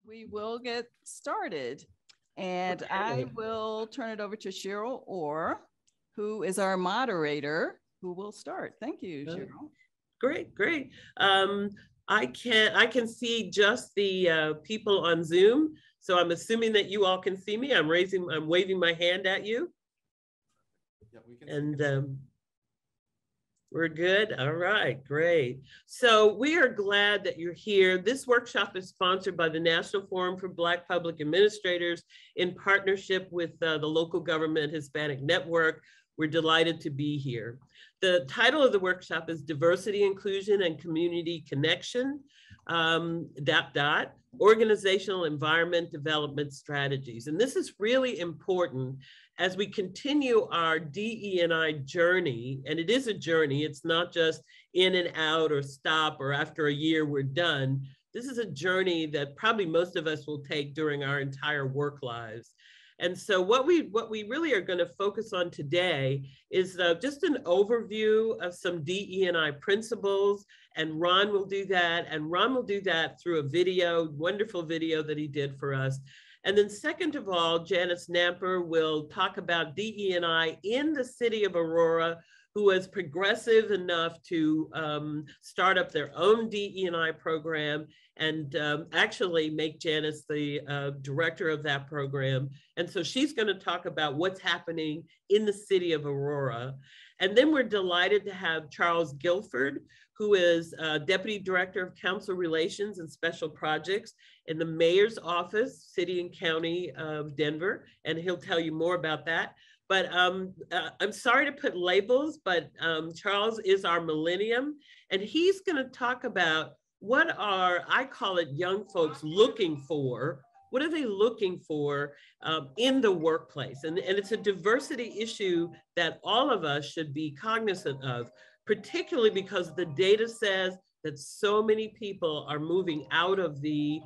We will get started. And I will turn it over to Cheryl Orr, who is our moderator, who will start. Thank you, Cheryl. Great, great. I can see just the people on Zoom. So I'm assuming that you all can see me. I'm waving my hand at you. Yeah, we can. And we're good. All right, great. So we are glad that you're here. This workshop is sponsored by the National Forum for Black Public Administrators in partnership with the Local Government Hispanic Network. We're delighted to be here. The title of the workshop is Diversity, Inclusion, and Community Connection, Organizational Environment Development Strategies. And this is really important as we continue our DE&I journey, and it is a journey, it's not just in and out or stop or after a year we're done. This is a journey that probably most of us will take during our entire work lives. And so what we really are going to focus on today is just an overview of some DE&I principles, and Ron will do that. And Ron will do that through a video, wonderful video that he did for us. And then second of all, Janice Napper will talk about DE&I in the city of Aurora, who is progressive enough to start up their own DE&I program and actually make Janice the director of that program. And so she's going to talk about what's happening in the city of Aurora. And then we're delighted to have Charles Guilford, who is Deputy Director of Council Relations and Special Projects in the Mayor's Office, City and County of Denver, and he'll tell you more about that. But I'm sorry to put labels, but Charles is our millennium, and he's going to talk about what are, I call it, young folks looking for. What are they looking for in the workplace? And it's a diversity issue that all of us should be cognizant of, particularly because the data says that so many people are moving out of the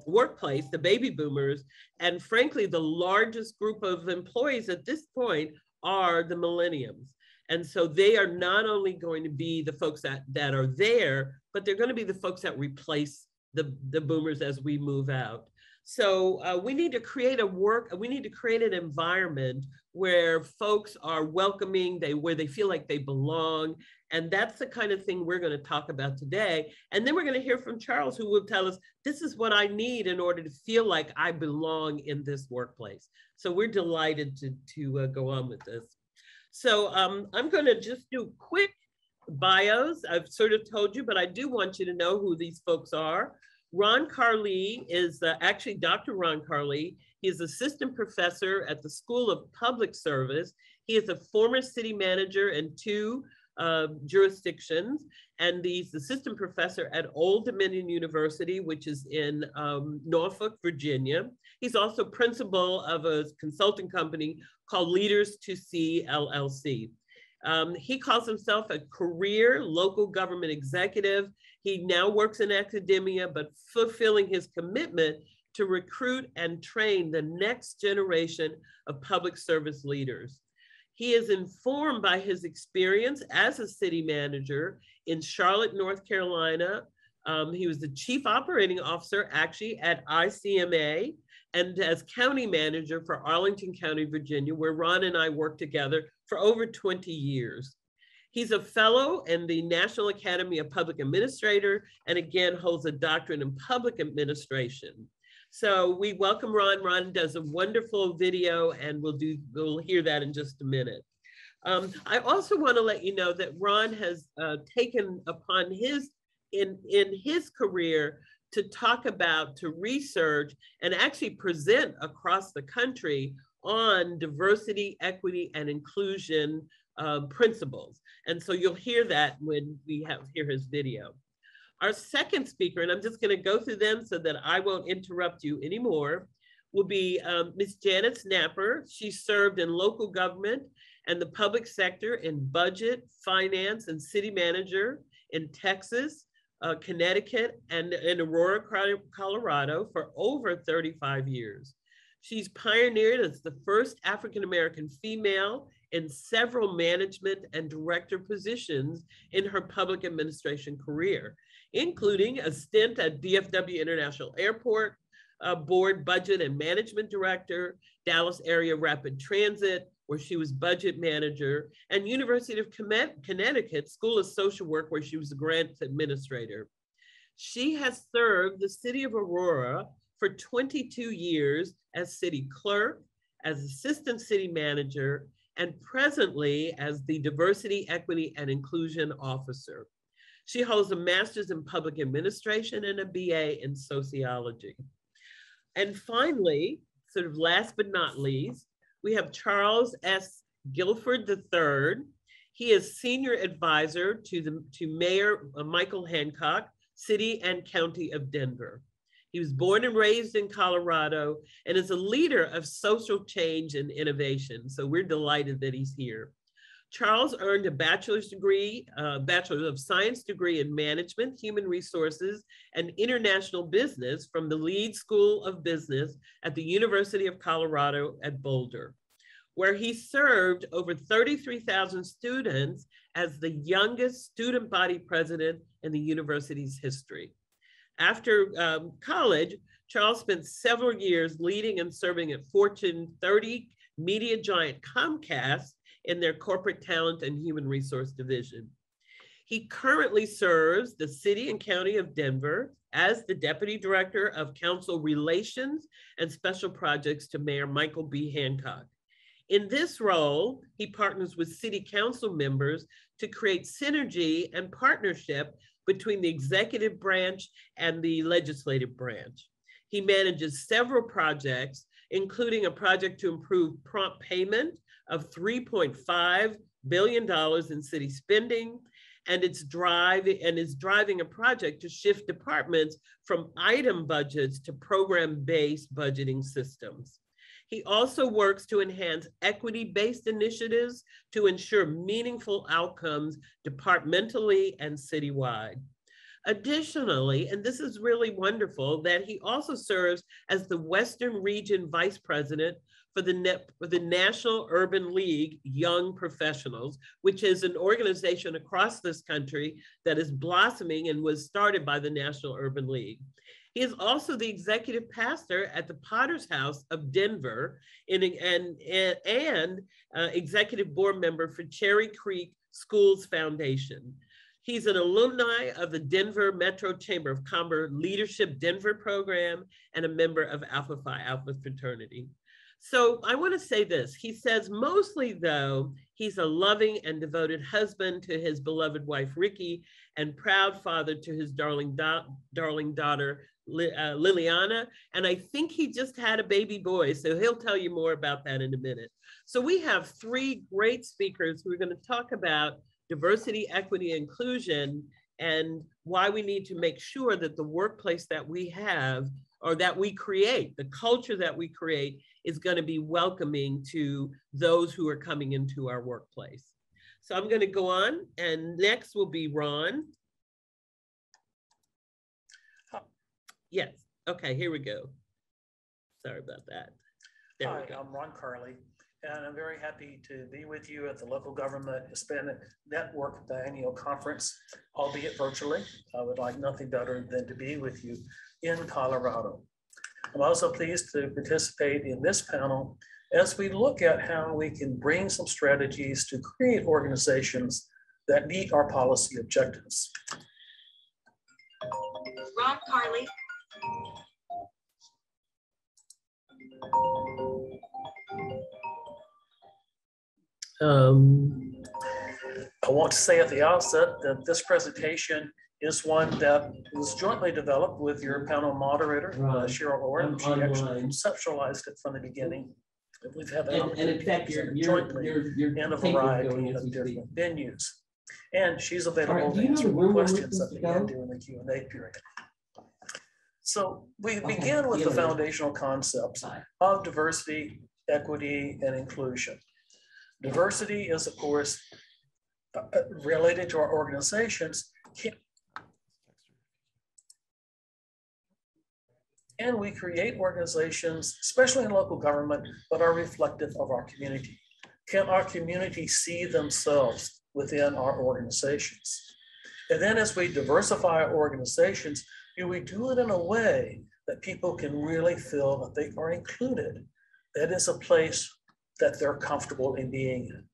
workplace, the baby boomers, and frankly, the largest group of employees at this point are the millenniums. And so they are not only going to be the folks that are there, but they're going to be the folks that replace the boomers as we move out. So we need to create an environment where folks are welcoming, where they feel like they belong. And that's the kind of thing we're going to talk about today. And then we're going to hear from Charles, who will tell us, this is what I need in order to feel like I belong in this workplace. So we're delighted to go on with this. So I'm going to just do quick bios. I've sort of told you, but I do want you to know who these folks are. Ron Carlee is actually Dr. Ron Carlee. He is assistant professor at the School of Public Service. He is a former city manager in 2 jurisdictions, and he's assistant professor at Old Dominion University, which is in Norfolk, Virginia. He's also principal of a consulting company called Leaders to See LLC. He calls himself a career local government executive. He now works in academia, but fulfilling his commitment to recruit and train the next generation of public service leaders. He is informed by his experience as a city manager in Charlotte, North Carolina. He was the chief operating officer actually at ICMA, and as county manager for Arlington County, Virginia, where Ron and I worked together for over 20 years. He's a fellow in the National Academy of Public Administrators, and again, holds a doctorate in public administration. So we welcome Ron. Ron does a wonderful video, and we'll hear that in just a minute. I also want to let you know that Ron has taken upon in his career to talk about, to research, and actually present across the country on diversity, equity, and inclusion principles. And so you'll hear that when we hear his video. Our second speaker, and I'm just going to go through them so that I won't interrupt you anymore, will be Ms. Janice Napper. She served in local government and the public sector in budget, finance, and city manager in Texas, Connecticut, and in Aurora, Colorado for over 35 years. She's pioneered as the first African-American female in several management and director positions in her public administration career, including a stint at DFW International Airport, Board Budget and Management Director, Dallas Area Rapid Transit, where she was budget manager, and University of Connecticut School of Social Work, where she was a grants administrator. She has served the city of Aurora for 22 years as city clerk, as assistant city manager, and presently as the Diversity, Equity, and Inclusion Officer. She holds a master's in public administration and a BA in sociology. And finally, sort of last but not least, we have Charles S. Guilford III. He is senior advisor to Mayor Michael Hancock, City and County of Denver. He was born and raised in Colorado and is a leader of social change and innovation. So we're delighted that he's here. Charles earned a bachelor's of science degree in management, human resources, and international business from the Leeds School of Business at the University of Colorado at Boulder, where he served over 33,000 students as the youngest student body president in the university's history. After college, Charles spent several years leading and serving at Fortune 30 media giant Comcast in their corporate talent and human resource division. He currently serves the City and County of Denver as the Deputy Director of Council Relations and Special Projects to Mayor Michael B. Hancock. In this role, he partners with City Council members to create synergy and partnership between the executive branch and the legislative branch. He manages several projects, including a project to improve prompt payment of $3.5 billion in city spending, and is driving a project to shift departments from item budgets to program-based budgeting systems. He also works to enhance equity-based initiatives to ensure meaningful outcomes departmentally and citywide. Additionally, and this is really wonderful, that he also serves as the Western Region Vice President for the National Urban League Young Professionals, which is an organization across this country that is blossoming and was started by the National Urban League. He is also the executive pastor at the Potter's House of Denver and executive board member for Cherry Creek Schools Foundation. He's an alumni of the Denver Metro Chamber of Commerce Leadership Denver program and a member of Alpha Phi Alpha fraternity. So I want to say this. He says mostly, though, he's a loving and devoted husband to his beloved wife, Ricky, and proud father to his darling daughter, Liliana. And I think he just had a baby boy, so he'll tell you more about that in a minute. So we have three great speakers who are going to talk about diversity, equity, inclusion, and why we need to make sure that the workplace that we have or that we create, the culture that we create, is going to be welcoming to those who are coming into our workplace. So I'm going to go on, and next will be Ron. Yes, okay, here we go. Sorry about that. There Hi, I'm Ron Carley, and I'm very happy to be with you at the Local Government Hispanic Network Biennial Conference, albeit virtually. I would like nothing better than to be with you in Colorado. I'm also pleased to participate in this panel as we look at how we can bring some strategies to create organizations that meet our policy objectives. Ron Carley. I want to say at the outset that this presentation is one that was jointly developed with your panel moderator, Cheryl Orr. She actually conceptualized it from the beginning. We've had an opportunity to jointly in a variety of different venues. And she's available to answer questions at the end during the Q&A period. So we begin with the foundational concepts of diversity, equity, and inclusion. Diversity is, of course, related to our organizations. And we create organizations, especially in local government, that are reflective of our community. Can our community see themselves within our organizations? And then as we diversify our organizations, we do it in a way that people can really feel that they are included. That is a place that they're comfortable in being in.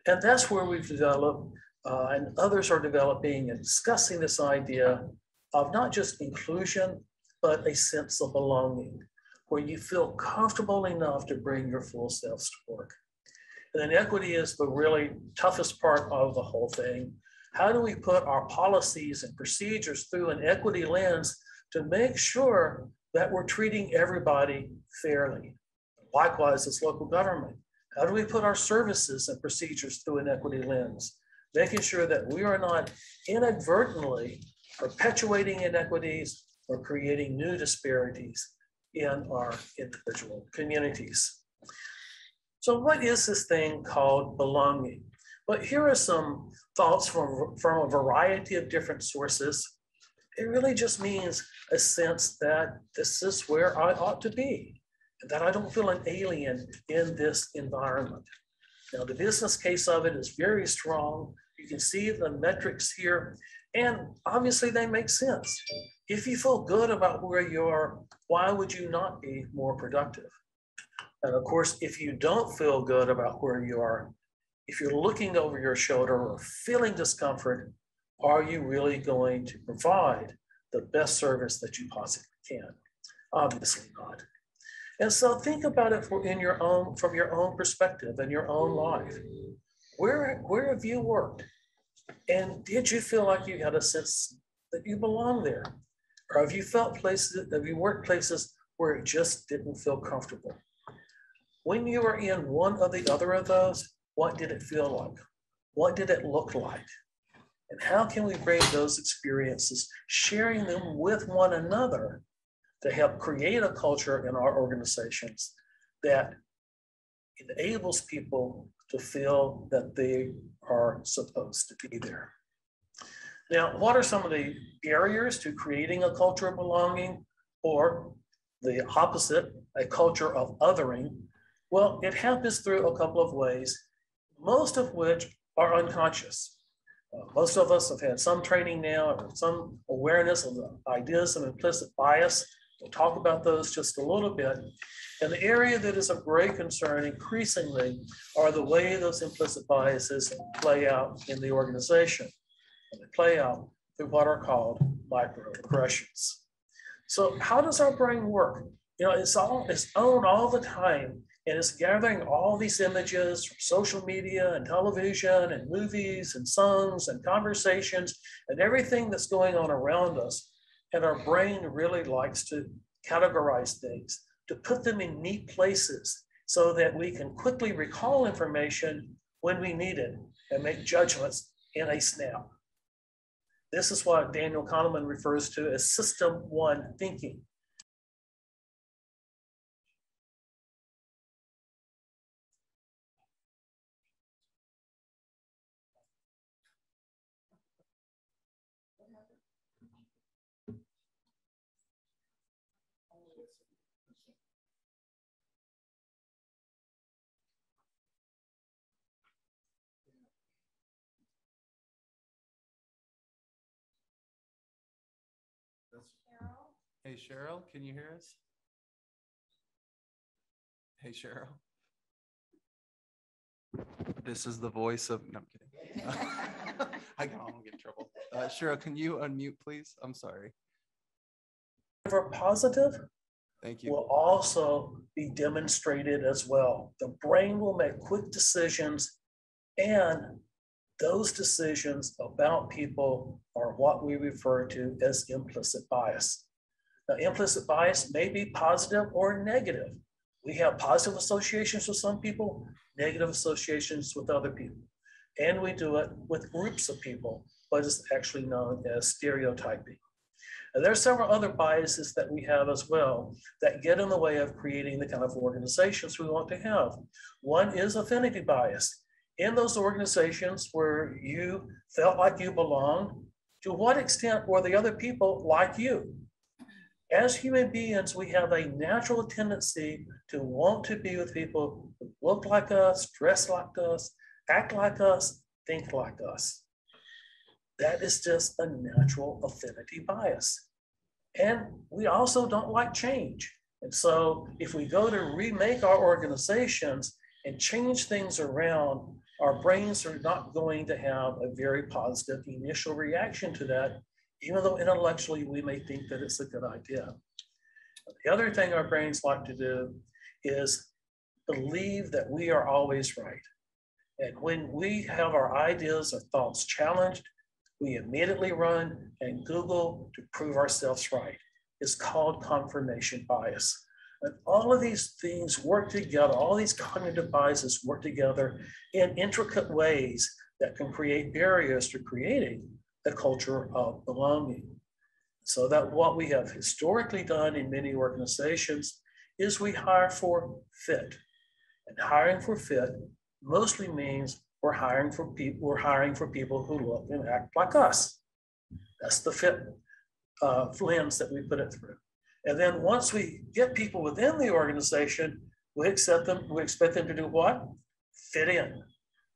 And that's where we've developed, and others are developing and discussing this idea of not just inclusion, but a sense of belonging, where you feel comfortable enough to bring your full selves to work. And then equity is the really toughest part of the whole thing. How do we put our policies and procedures through an equity lens to make sure that we're treating everybody fairly? Likewise, as local government, how do we put our services and procedures through an equity lens, making sure that we are not inadvertently perpetuating inequities or creating new disparities in our individual communities? So what is this thing called belonging? But here are some thoughts from a variety of different sources. It really just means a sense that this is where I ought to be, and that I don't feel an alien in this environment. Now, the business case of it is very strong. You can see the metrics here, and obviously they make sense. If you feel good about where you are, why would you not be more productive? And of course, if you don't feel good about where you are, if you're looking over your shoulder or feeling discomfort, are you really going to provide the best service that you possibly can? Obviously not. And so think about it from your own perspective and your own life. Where have you worked? And did you feel like you had a sense that you belong there? Or have you worked places where it just didn't feel comfortable? When you were in one or the other of those, what did it feel like? What did it look like? And how can we bring those experiences, sharing them with one another, to help create a culture in our organizations that enables people to feel that they are supposed to be there? Now, what are some of the barriers to creating a culture of belonging, or the opposite, a culture of othering? Well, it happens through a couple of ways, most of which are unconscious. Most of us have had some training now, or some awareness of the ideas of implicit bias. We'll talk about those just a little bit. And the area that is of great concern increasingly are the way those implicit biases play out in the organization. And they play out through what are called microaggressions. So how does our brain work? It's on all the time. And it's gathering all these images from social media and television and movies and songs and conversations and everything that's going on around us. And our brain really likes to categorize things, to put them in neat places so that we can quickly recall information when we need it and make judgments in a snap. This is what Daniel Kahneman refers to as system one thinking. Hey, Cheryl, can you hear us? Hey, Cheryl. This is the voice of, no, I'm kidding. I don't get in trouble. Cheryl, can you unmute, please? I'm sorry. For positive, thank you, will also be demonstrated as well. The brain will make quick decisions, and those decisions about people are what we refer to as implicit bias. Now, implicit bias may be positive or negative. We have positive associations with some people, negative associations with other people. And we do it with groups of people, what is actually known as stereotyping. And there are several other biases that we have as well that get in the way of creating the kind of organizations we want to have. One is affinity bias. In those organizations where you felt like you belonged, to what extent were the other people like you? As human beings, we have a natural tendency to want to be with people who look like us, dress like us, act like us, think like us. That is just a natural affinity bias. And we also don't like change. And so if we go to remake our organizations and change things around, our brains are not going to have a very positive initial reaction to that, even though intellectually we may think that it's a good idea. The other thing our brains like to do is believe that we are always right. And when we have our ideas or thoughts challenged, we immediately run and Google to prove ourselves right. It's called confirmation bias. And all of these things work together, all these cognitive biases work together in intricate ways that can create barriers to creating a culture of belonging. So that what we have historically done in many organizations is we hire for fit. And hiring for fit mostly means we're hiring for people who look and act like us. That's the fit lens that we put it through. And then once we get people within the organization, we expect them to do what? Fit in.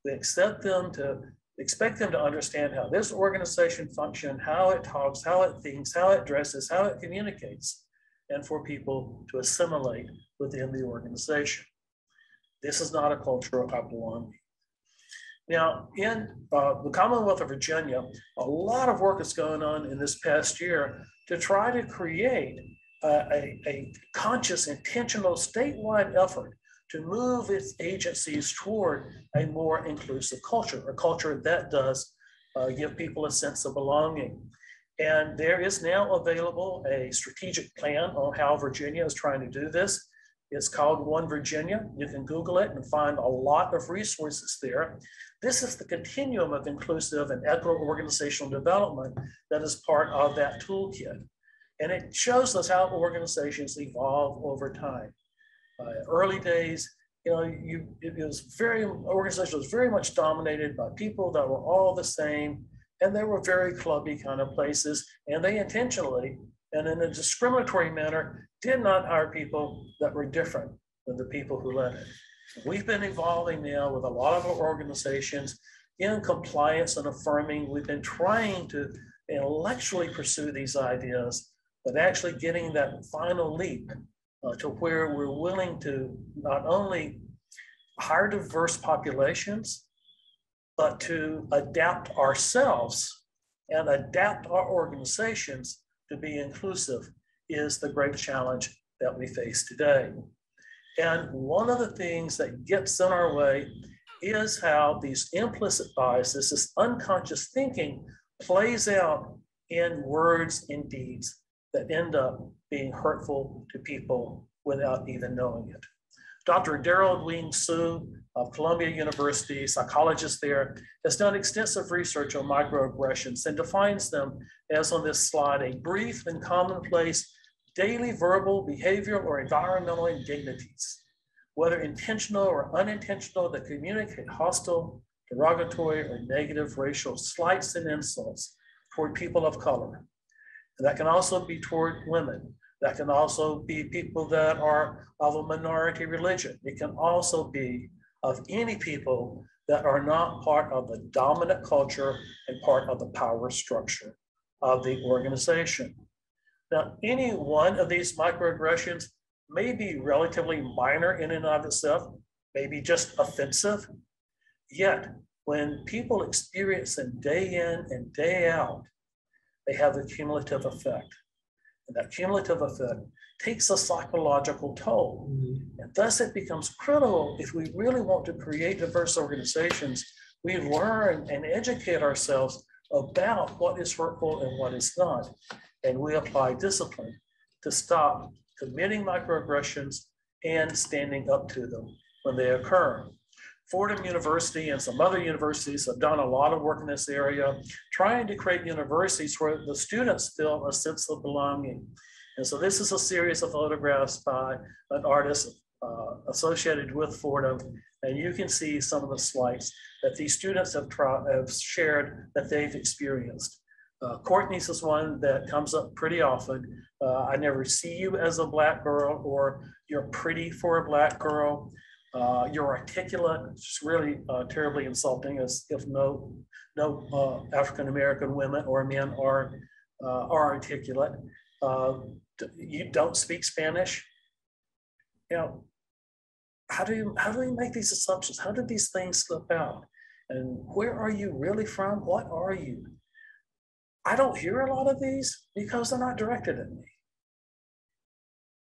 We expect them to understand how this organization functions, how it talks, how it thinks, how it dresses, how it communicates, and for people to assimilate within the organization. This is not a culture of belonging. Now, in the Commonwealth of Virginia, a lot of work is going on in this past year to try to create a conscious, intentional statewide effort to move its agencies toward a more inclusive culture, a culture that does give people a sense of belonging. And there is now available a strategic plan on how Virginia is trying to do this. It's called One Virginia. You can Google it and find a lot of resources there. This is the continuum of inclusive and equitable organizational development that is part of that toolkit. And it shows us how organizations evolve over time. Early days, organization was very much dominated by people that were all the same, and they were very clubby kind of places, and they intentionally and in a discriminatory manner did not hire people that were different than the people who led it. We've been evolving now with a lot of our organizations in compliance and affirming. We've been trying to intellectually pursue these ideas, but actually getting that final leap to where we're willing to not only hire diverse populations, but to adapt ourselves and adapt our organizations to be inclusive is the great challenge that we face today. And one of the things that gets in our way is how these implicit biases, this unconscious thinking, plays out in words and deeds that end up being hurtful to people without even knowing it. Dr. Daryl Wing Su of Columbia University, psychologist there, has done extensive research on microaggressions and defines them as on this slide, a brief and commonplace daily verbal, behavioral, or environmental indignities, whether intentional or unintentional, that communicate hostile, derogatory, or negative racial slights and insults toward people of color. And that can also be toward women. That can also be people that are of a minority religion. It can also be of any people that are not part of the dominant culture and part of the power structure of the organization. Now, any one of these microaggressions may be relatively minor in and of itself, maybe just offensive. Yet, when people experience them day in and day out, they have a cumulative effect. And that cumulative effect takes a psychological toll. And thus it becomes critical, if we really want to create diverse organizations, we learn and educate ourselves about what is hurtful and what is not. And we apply discipline to stop committing microaggressions and standing up to them when they occur. Fordham University and some other universities have done a lot of work in this area, trying to create universities where the students feel a sense of belonging. And so this is a series of photographs by an artist associated with Fordham. And you can see some of the slights that these students have shared that they've experienced. Courtney's is one that comes up pretty often. I never see you as a Black girl, or you're pretty for a Black girl. You're articulate. It's just really terribly insulting, as if no African American women or men are articulate. You don't speak Spanish. You know, how do we make these assumptions? How did these things slip out? And where are you really from? What are you? I don't hear a lot of these because they're not directed at me.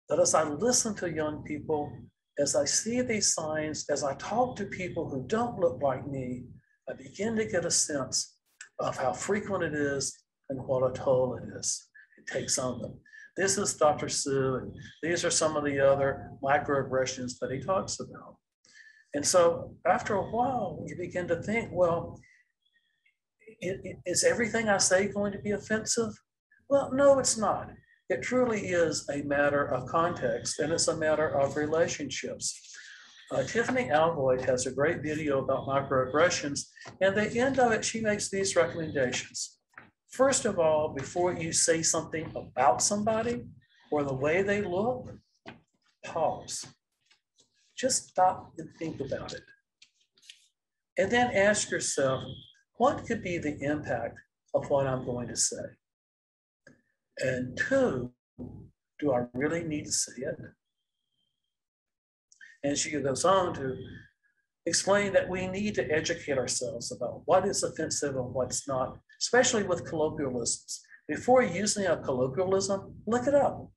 But as I listen to young people, as I see these signs, as I talk to people who don't look like me, I begin to get a sense of how frequent it is and what a toll it takes on them. This is Dr. Sue, and these are some of the other microaggressions that he talks about. And so after a while, you begin to think, well, is everything I say going to be offensive? Well, no, it's not. It truly is a matter of context, and it's a matter of relationships. Tiffany Alvoyd has a great video about microaggressions, and at the end of it, she makes these recommendations. First of all, before you say something about somebody or the way they look, pause. Just stop and think about it. And then ask yourself, what could be the impact of what I'm going to say? And two, do I really need to say it? And she goes on to explain that we need to educate ourselves about what is offensive and what's not, especially with colloquialisms. Before using a colloquialism, look it up.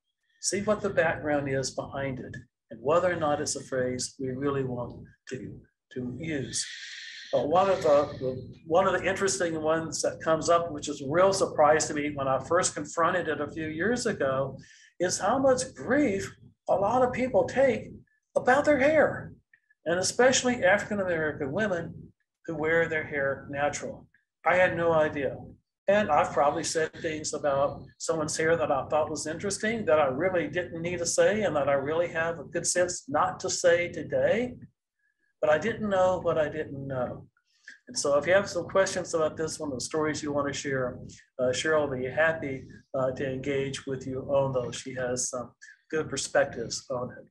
See what the background is behind it and whether or not it's a phrase we really want to use. But one of the interesting ones that comes up, which is a real surprise to me when I first confronted it a few years ago, is how much grief a lot of people take about their hair, and especially African-American women who wear their hair natural. I had no idea. And I've probably said things about someone's hair that I thought was interesting that I really didn't need to say and that I really have a good sense not to say today. But I didn't know what I didn't know. And so if you have some questions about this one, the stories you want to share, Cheryl will be happy to engage with you on those. She has some good perspectives on it.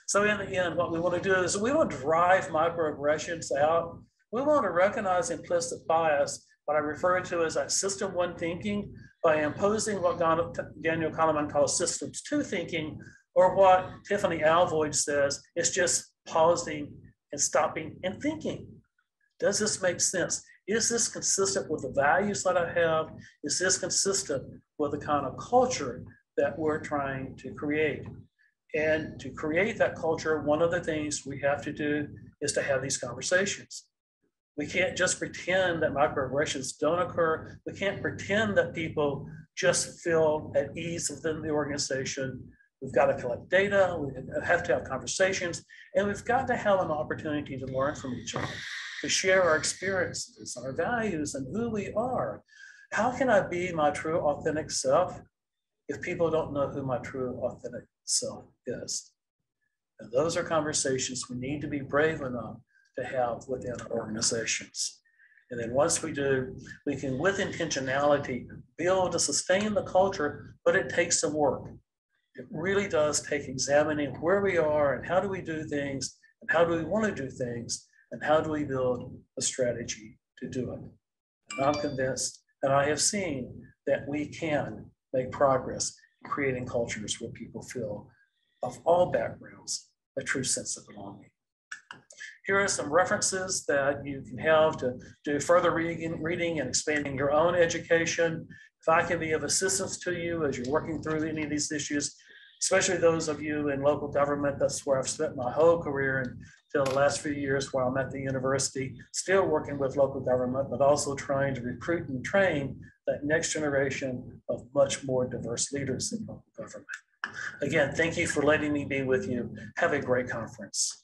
So in the end, what we want to do is we want to drive microaggressions out. We want to recognize implicit bias, what I refer to as that system one thinking, by imposing what Daniel Kahneman calls systems two thinking, or what Tiffany Alvoyd says is just pausing and stopping and thinking. Does this make sense? Is this consistent with the values that I have? Is this consistent with the kind of culture that we're trying to create? And to create that culture, one of the things we have to do is to have these conversations. We can't just pretend that microaggressions don't occur. We can't pretend that people just feel at ease within the organization. We've got to collect data, we have to have conversations, and we've got to have an opportunity to learn from each other, to share our experiences, our values, and who we are. How can I be my true, authentic self if people don't know who my true, authentic self is? And those are conversations we need to be brave enough to have within our organizations. And then once we do, we can, with intentionality, build to sustain the culture, but it takes some work. It really does take examining where we are and how do we do things and how do we want to do things and how do we build a strategy to do it. And I'm convinced, and I have seen, that we can make progress in creating cultures where people feel, of all backgrounds, a true sense of belonging. Here are some references that you can have to do further reading and expanding your own education. If I can be of assistance to you as you're working through any of these issues, especially those of you in local government, that's where I've spent my whole career until the last few years while I'm at the university, still working with local government, but also trying to recruit and train that next generation of much more diverse leaders in local government. Again, thank you for letting me be with you. Have a great conference.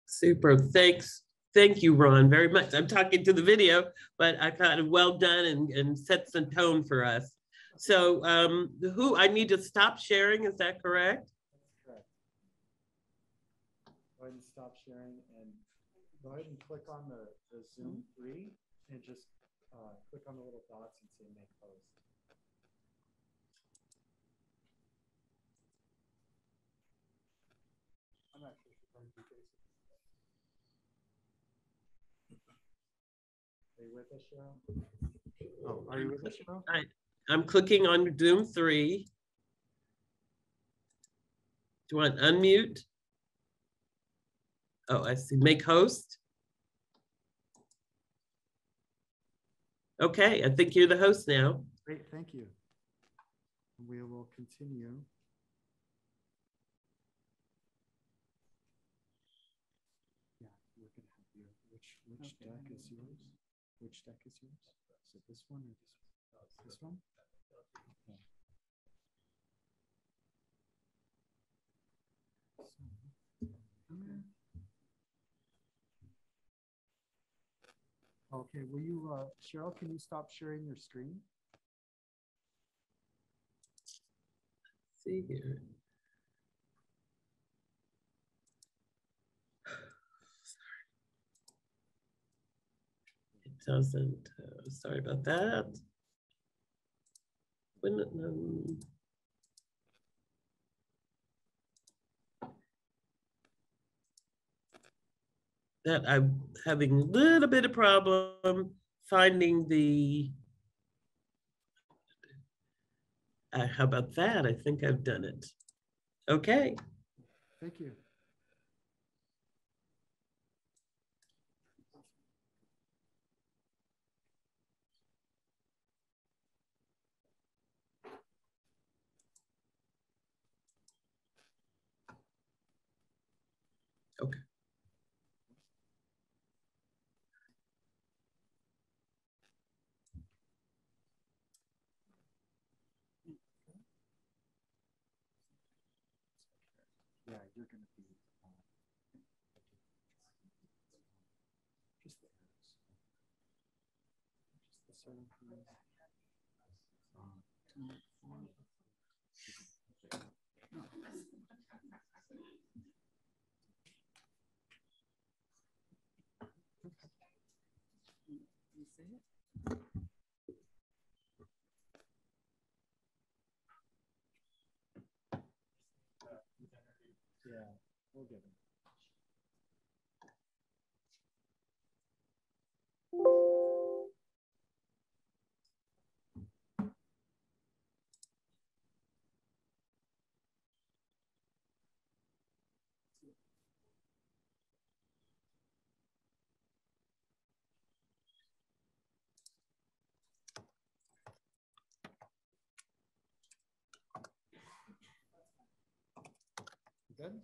Super, thanks. Thank you, Ron, very much. I'm talking to the video, but I kind of well done and set some tone for us. So I need to stop sharing, is that correct? That's correct. Go ahead and stop sharing and go ahead and click on the Zoom 3 and just click on the little dots and say make post. Are you with us, Cheryl? Oh, are you with us, Cheryl? I'm clicking on Zoom 3. Do you want unmute? Oh, I see. Make host. Okay, I think you're the host now. Great, thank you. We will continue. Yeah, we're gonna have you. Which deck is yours? Which deck is yours? Is it this one or this one? Okay. Okay, will you, Cheryl, can you stop sharing your screen? Let's see here. It doesn't, sorry about that. That I'm having a little bit of problem finding the, how about that? I think I've done it. Okay. Thank you. Okay. Yeah, you're going to be just the arrows. Just the certain yeah, we'll get it. Good?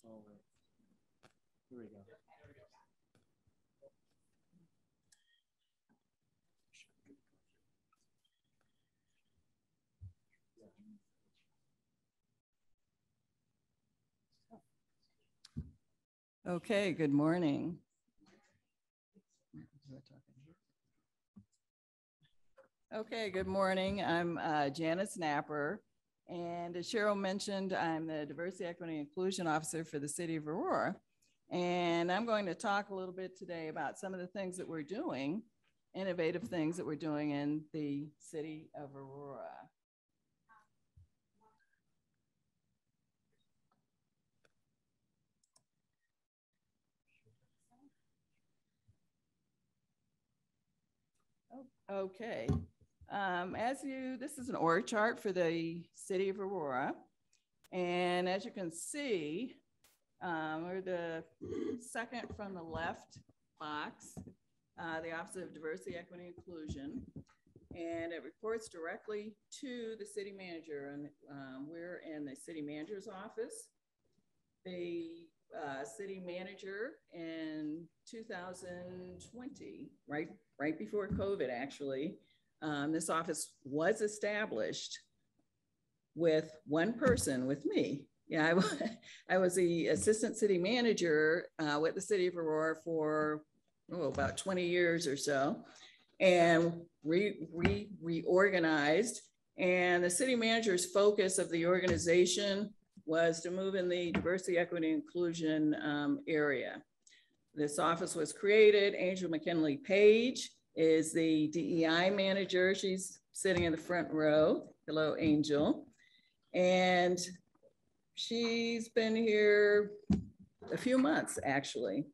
Oh, wait. Here we go. Okay, good morning. Okay, good morning. I'm Janice Napper, and as Cheryl mentioned, I'm the Diversity, Equity, and Inclusion Officer for the City of Aurora. And I'm going to talk a little bit today about some of the things that we're doing, innovative things that we're doing in the City of Aurora. Okay. This is an org chart for the City of Aurora. And as you can see, we're the second from the left box, the Office of Diversity, Equity, and Inclusion. And it reports directly to the city manager. And we're in the city manager's office. The city manager in 2020, right before COVID actually, this office was established with one person, with me. Yeah, I was the assistant city manager with the City of Aurora for about 20 years or so, and reorganized. And the city manager's focus of the organization was to move in the diversity, equity, inclusion area. This office was created. Angel McKinley Page is the DEI manager. She's sitting in the front row. Hello, Angel. And she's been here a few months, actually.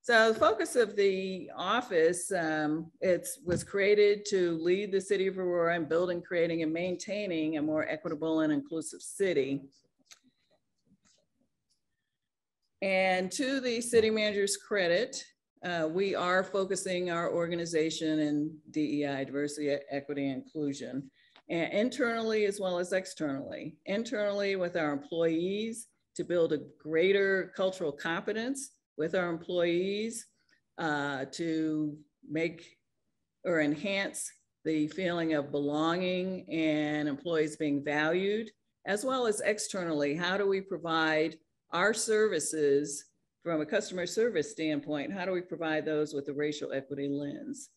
So the focus of the office, it was created to lead the city of Aurora in building, creating, and maintaining a more equitable and inclusive city. And to the city manager's credit, we are focusing our organization in DEI, diversity, equity, and inclusion, and internally as well as externally. Internally with our employees to build a greater cultural competence with our employees to make or enhance the feeling of belonging and employees being valued, as well as externally. How do we provide our services from a customer service standpoint? How do we provide those with a racial equity lens?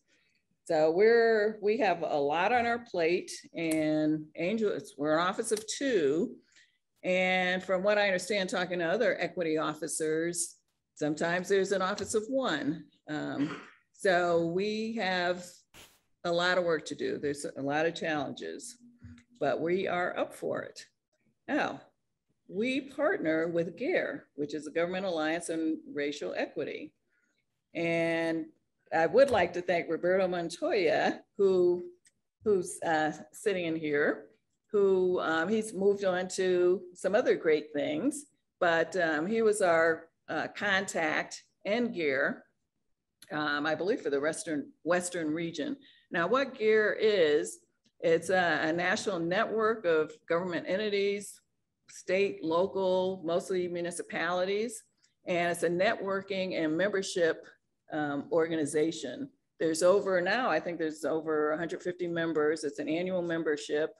So we have a lot on our plate, and Angel, we're an office of 2. And from what I understand, talking to other equity officers, sometimes there's an office of 1. So we have a lot of work to do. There's a lot of challenges, but we are up for it. Now, we partner with GARE, which is the Government Alliance on Racial Equity. And I would like to thank Roberto Montoya, who's sitting in here, who he's moved on to some other great things, but he was our contact and GARE, I believe for the Western region. Now what GARE is, it's a national network of government entities, state, local, mostly municipalities, and it's a networking and membership organization. There's I think there's over 150 members. It's an annual membership,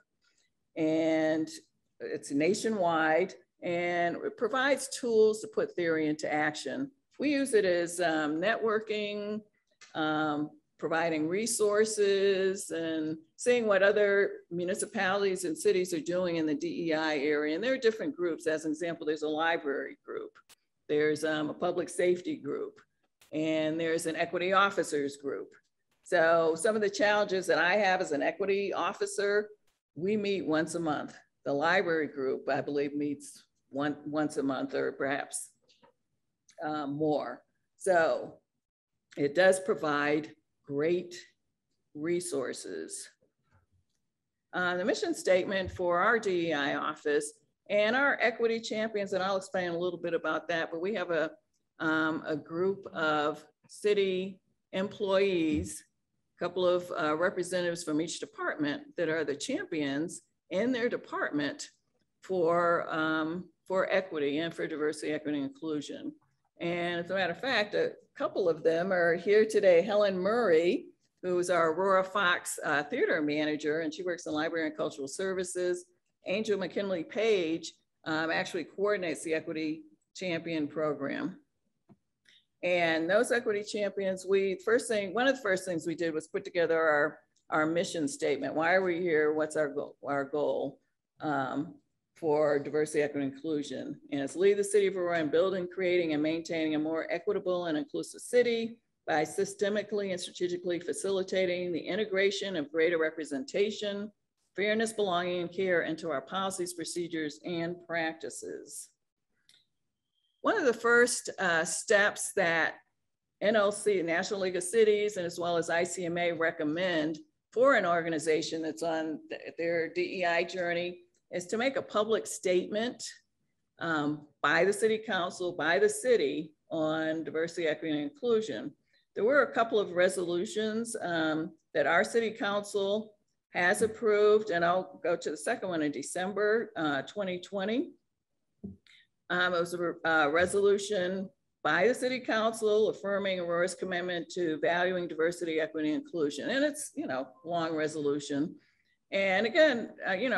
and it's nationwide, and it provides tools to put theory into action. We use it as networking, providing resources, and seeing what other municipalities and cities are doing in the DEI area. And there are different groups. As an example, there's a library group, there's a public safety group, and there's an equity officers group. So some of the challenges that I have as an equity officer, we meet once a month. The library group, I believe, meets once a month or perhaps more. So it does provide great resources. The mission statement for our DEI office and our equity champions, and I'll explain a little bit about that, but we have a group of city employees, a couple of representatives from each department that are the champions in their department for equity and for diversity, equity, and inclusion. And as a matter of fact, a couple of them are here today. Helen Murray, who is our Aurora Fox theater manager, and she works in library and cultural services. Angel McKinley Page actually coordinates the Equity Champion program. And those Equity Champions, one of the first things we did was put together our mission statement. Why are we here? What's our goal for diversity, equity, and inclusion? And it's lead the city of Aurora in building, creating, and maintaining a more equitable and inclusive city by systemically and strategically facilitating the integration of greater representation, fairness, belonging, and care into our policies, procedures, and practices. One of the first steps that NLC, National League of Cities, and as well as ICMA recommend for an organization that's on their DEI journey is to make a public statement by the city council, by the city on diversity, equity, and inclusion. There were a couple of resolutions that our city council has approved, and I'll go to the second one in December 2020. It was a resolution by the city council affirming Aurora's commitment to valuing diversity, equity, and inclusion. And it's, long resolution. And again,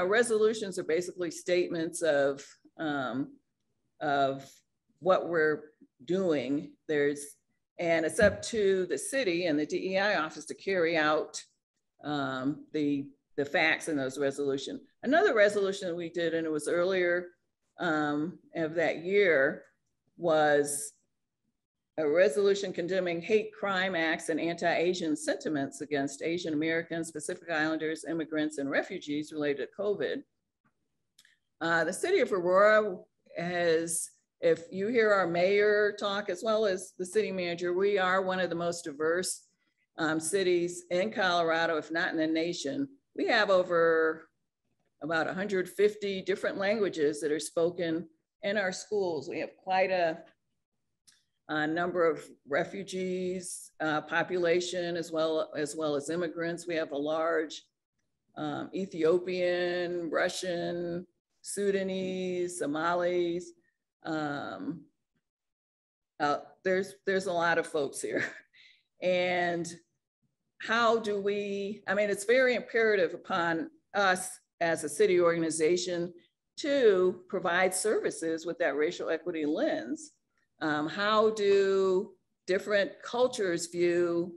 resolutions are basically statements of what we're doing. And it's up to the city and the DEI office to carry out the facts in those resolutions. Another resolution that we did, and it was earlier of that year was a resolution condemning hate crime acts and anti-Asian sentiments against Asian Americans, Pacific Islanders, immigrants, and refugees related to COVID. The city of Aurora has, if you hear our mayor talk as well as the city manager, we are one of the most diverse cities in Colorado, if not in the nation. We have over about 150 different languages that are spoken in our schools. We have quite a number of refugees population as well as immigrants. We have a large Ethiopian, Russian, Sudanese, Somalis. There's a lot of folks here. And how do we, I mean, it's very imperative upon us as a city organization to provide services with that racial equity lens. How do different cultures view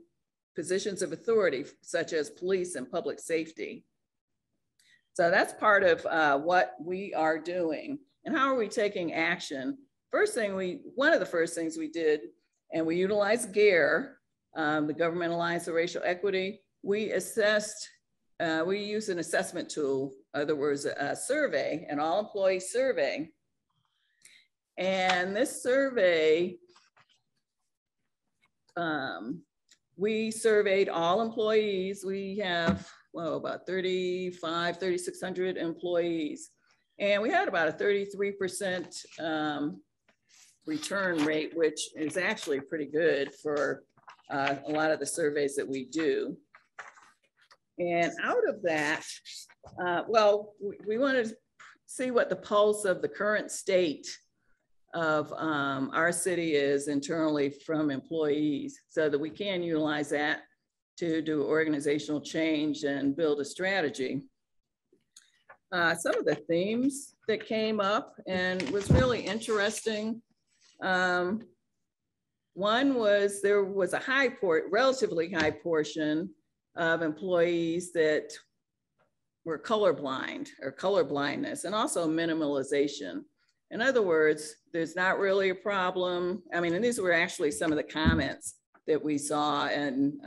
positions of authority, such as police and public safety? So that's part of what we are doing. And how are we taking action? One of the first things we did, and we utilized GARE, the Government Alliance for Racial Equity. We assessed, we used an assessment tool, in other words, a survey, an all-employee survey. And this survey, we surveyed all employees. We have, well, about 3,600 employees. And we had about a 33% return rate, which is actually pretty good for a lot of the surveys that we do. And out of that, well, we wanted to see what the pulse of the current state of our city is internally from employees, so that we can utilize that to do organizational change and build a strategy. Some of the themes that came up and was really interesting. One was there was a relatively high portion of employees that were colorblind or color blindness, and also minimalization. In other words, there's not really a problem. I mean, and these were actually some of the comments that we saw, and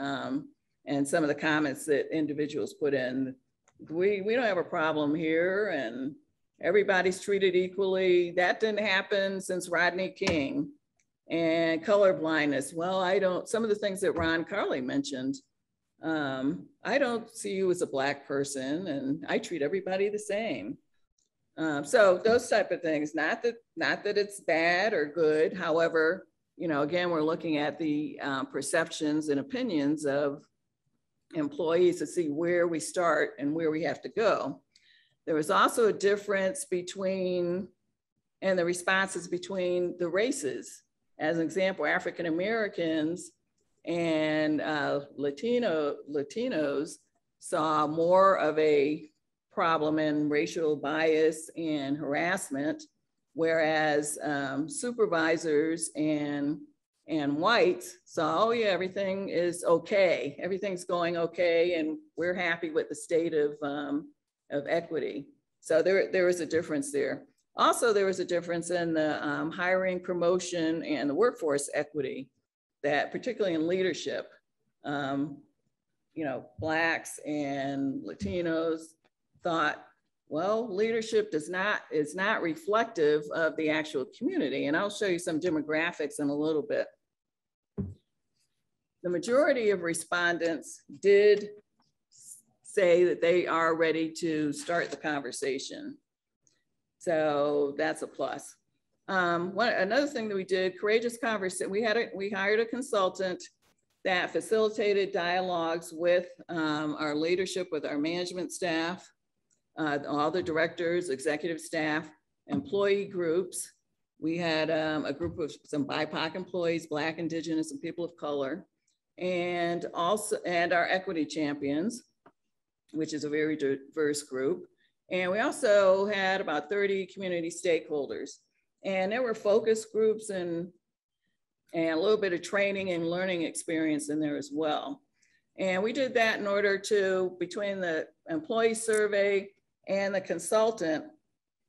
some of the comments that individuals put in. We don't have a problem here, and everybody's treated equally. That didn't happen since Rodney King. And color blindness. Well, some of the things that Ron Carley mentioned, I don't see you as a Black person, and I treat everybody the same. So those type of things, not that it's bad or good. However, you know, again, we're looking at the perceptions and opinions of employees to see where we start and where we have to go. There was also a difference between, and the responses between the races. As an example, African Americans and Latinos saw more of a problem in racial bias and harassment, whereas supervisors and whites saw, oh yeah, everything is okay, everything's going okay, and we're happy with the state of equity. So there was a difference there. Also, there was a difference in the hiring, promotion, and the workforce equity, that particularly in leadership, you know, Blacks and Latinos thought, well, leadership is not reflective of the actual community. And I'll show you some demographics in a little bit. The majority of respondents did say that they are ready to start the conversation. So that's a plus. Another thing that we did, courageous conversation. We hired a consultant that facilitated dialogues with our leadership, with our management staff, all the directors, executive staff, employee groups. We had a group of some BIPOC employees, Black, Indigenous, and people of color, and our equity champions, which is a very diverse group. And we also had about 30 community stakeholders. And there were focus groups and a little bit of training and learning experience in there as well. And we did that in order to, between the employee survey and the consultant,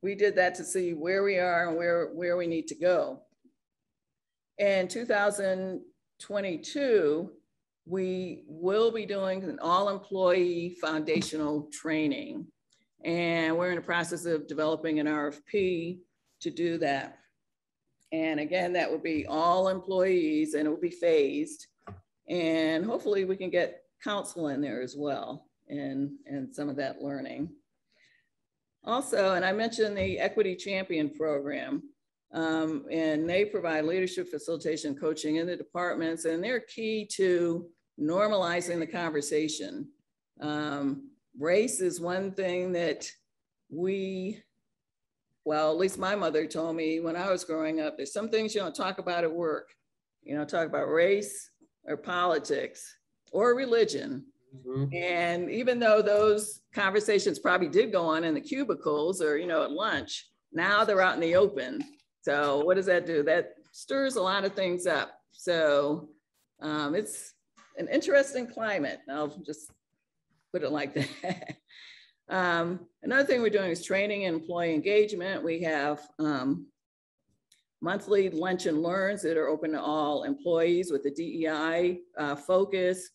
we did that to see where we are and where we need to go. In 2022, we will be doing an all-employee foundational training. And we're in the process of developing an RFP to do that. And again, that would be all employees and it will be phased. And hopefully we can get counsel in there as well and some of that learning. Also, and I mentioned the Equity Champion Program, and they provide leadership facilitation coaching in the departments, and they're key to normalizing the conversation. Race is one thing that well, at least my mother told me when I was growing up, there's some things you don't talk about at work. You don't talk about race or politics or religion. Mm-hmm. And even though those conversations probably did go on in the cubicles or, at lunch, now they're out in the open. So what does that do? That stirs a lot of things up. So it's an interesting climate. I'll just put it like that. Another thing we're doing is training and employee engagement. We have monthly lunch and learns that are open to all employees with the DEI focus.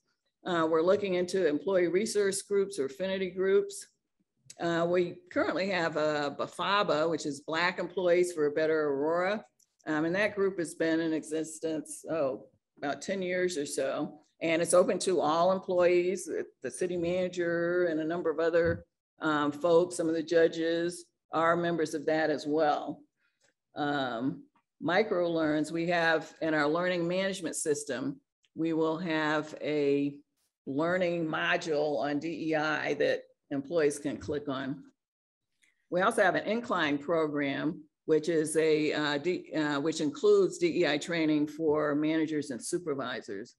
We're looking into employee resource groups or affinity groups. We currently have a BAFABA, which is Black Employees for a Better Aurora. And that group has been in existence, about 10 years or so. And it's open to all employees, the city manager and a number of other folks. Some of the judges are members of that as well. Microlearns, we have in our learning management system, we will have a learning module on DEI that employees can click on. We also have an incline program, which is which includes DEI training for managers and supervisors.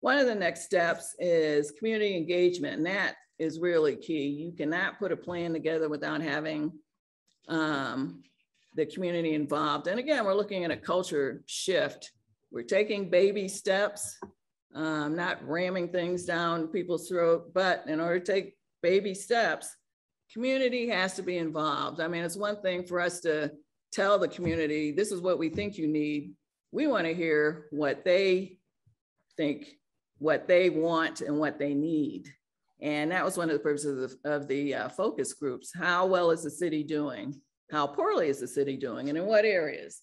One of the next steps is community engagement, and that is really key. You cannot put a plan together without having the community involved. And again, we're looking at a culture shift. We're taking baby steps, not ramming things down people's throat, but in order to take baby steps, community has to be involved. I mean, it's one thing for us to tell the community, this is what we think you need. We want to hear what they think, what they want, and what they need. And that was one of the purposes of the focus groups. How well is the city doing? How poorly is the city doing? And in what areas?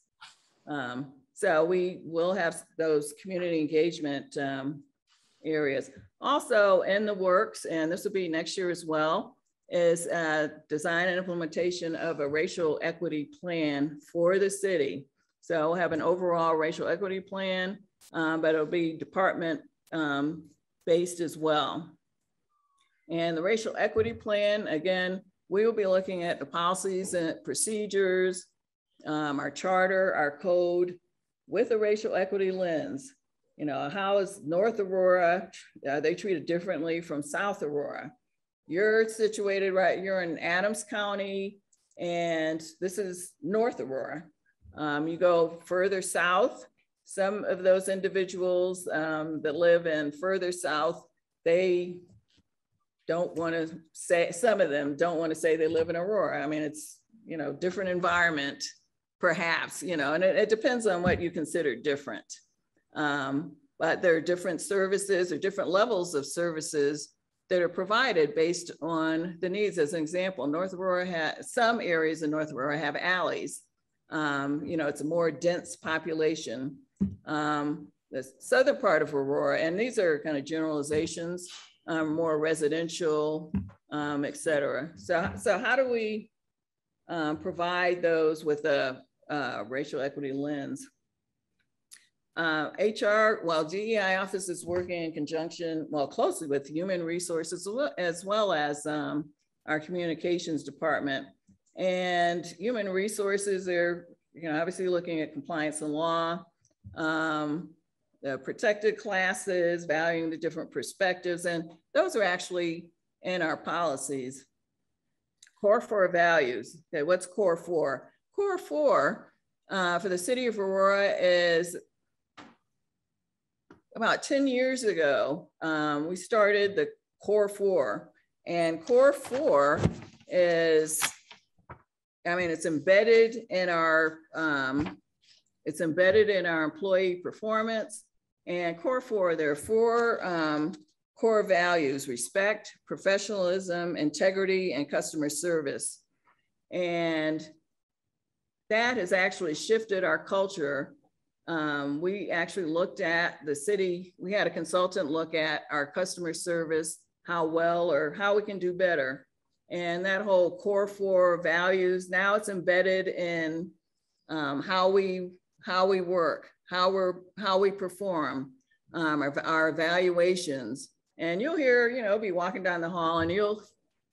So we will have those community engagement areas. Also in the works, and this will be next year as well, is design and implementation of a racial equity plan for the city. So we'll have an overall racial equity plan, but it'll be department based as well. And the racial equity plan, again, we will be looking at the policies and procedures, our charter, our code, with a racial equity lens. How is North Aurora, are they treated differently from South Aurora? You're situated you're in Adams County, and this is North Aurora. You go further south, some of those individuals that live in further south, they don't want to say, some of them don't want to say they live in Aurora. I mean, it's, different environment, perhaps, and it depends on what you consider different. But there are different services or different levels of services that are provided based on the needs. As an example, North Aurora some areas in North Aurora have alleys. It's a more dense population. The southern part of Aurora, and these are kind of generalizations, more residential, et cetera. So how do we provide those with a racial equity lens? DEI office is working in conjunction, closely with human resources as well as our communications department. And human resources are, obviously looking at compliance and law, the protected classes, valuing the different perspectives, and those are actually in our policies. Core 4 values. Okay, what's Core 4? Core 4 for the city of Aurora is about 10 years ago, we started the Core 4, and Core 4 is I mean, it's embedded in our employee performance. And core 4, there are 4 core values: respect, professionalism, integrity, and customer service. And that has actually shifted our culture. We actually looked at the city, we had a consultant look at our customer service, how well or how we can do better. And that whole core 4 values, now it's embedded in how we work, how we perform, our evaluations. And you'll hear, you know, be walking down the hall and you'll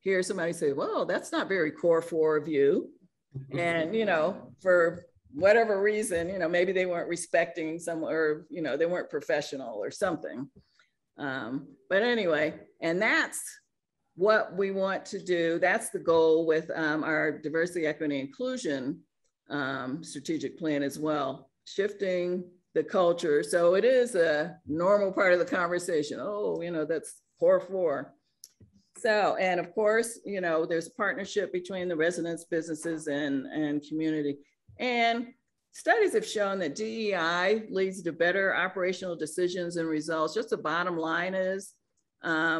hear somebody say, well, that's not very core 4 of you. And, you know, for whatever reason, you know, maybe they weren't respecting someone, or, you know, they weren't professional or something. But anyway, and that's what we want to do. That's the goal with our diversity, equity, inclusion strategic plan as well, shifting the culture. So it is a normal part of the conversation. Oh, you know, that's core 4. So, and of course, you know, there's a partnership between the residents, businesses, and community. And studies have shown that DEI leads to better operational decisions and results. Just the bottom line is, the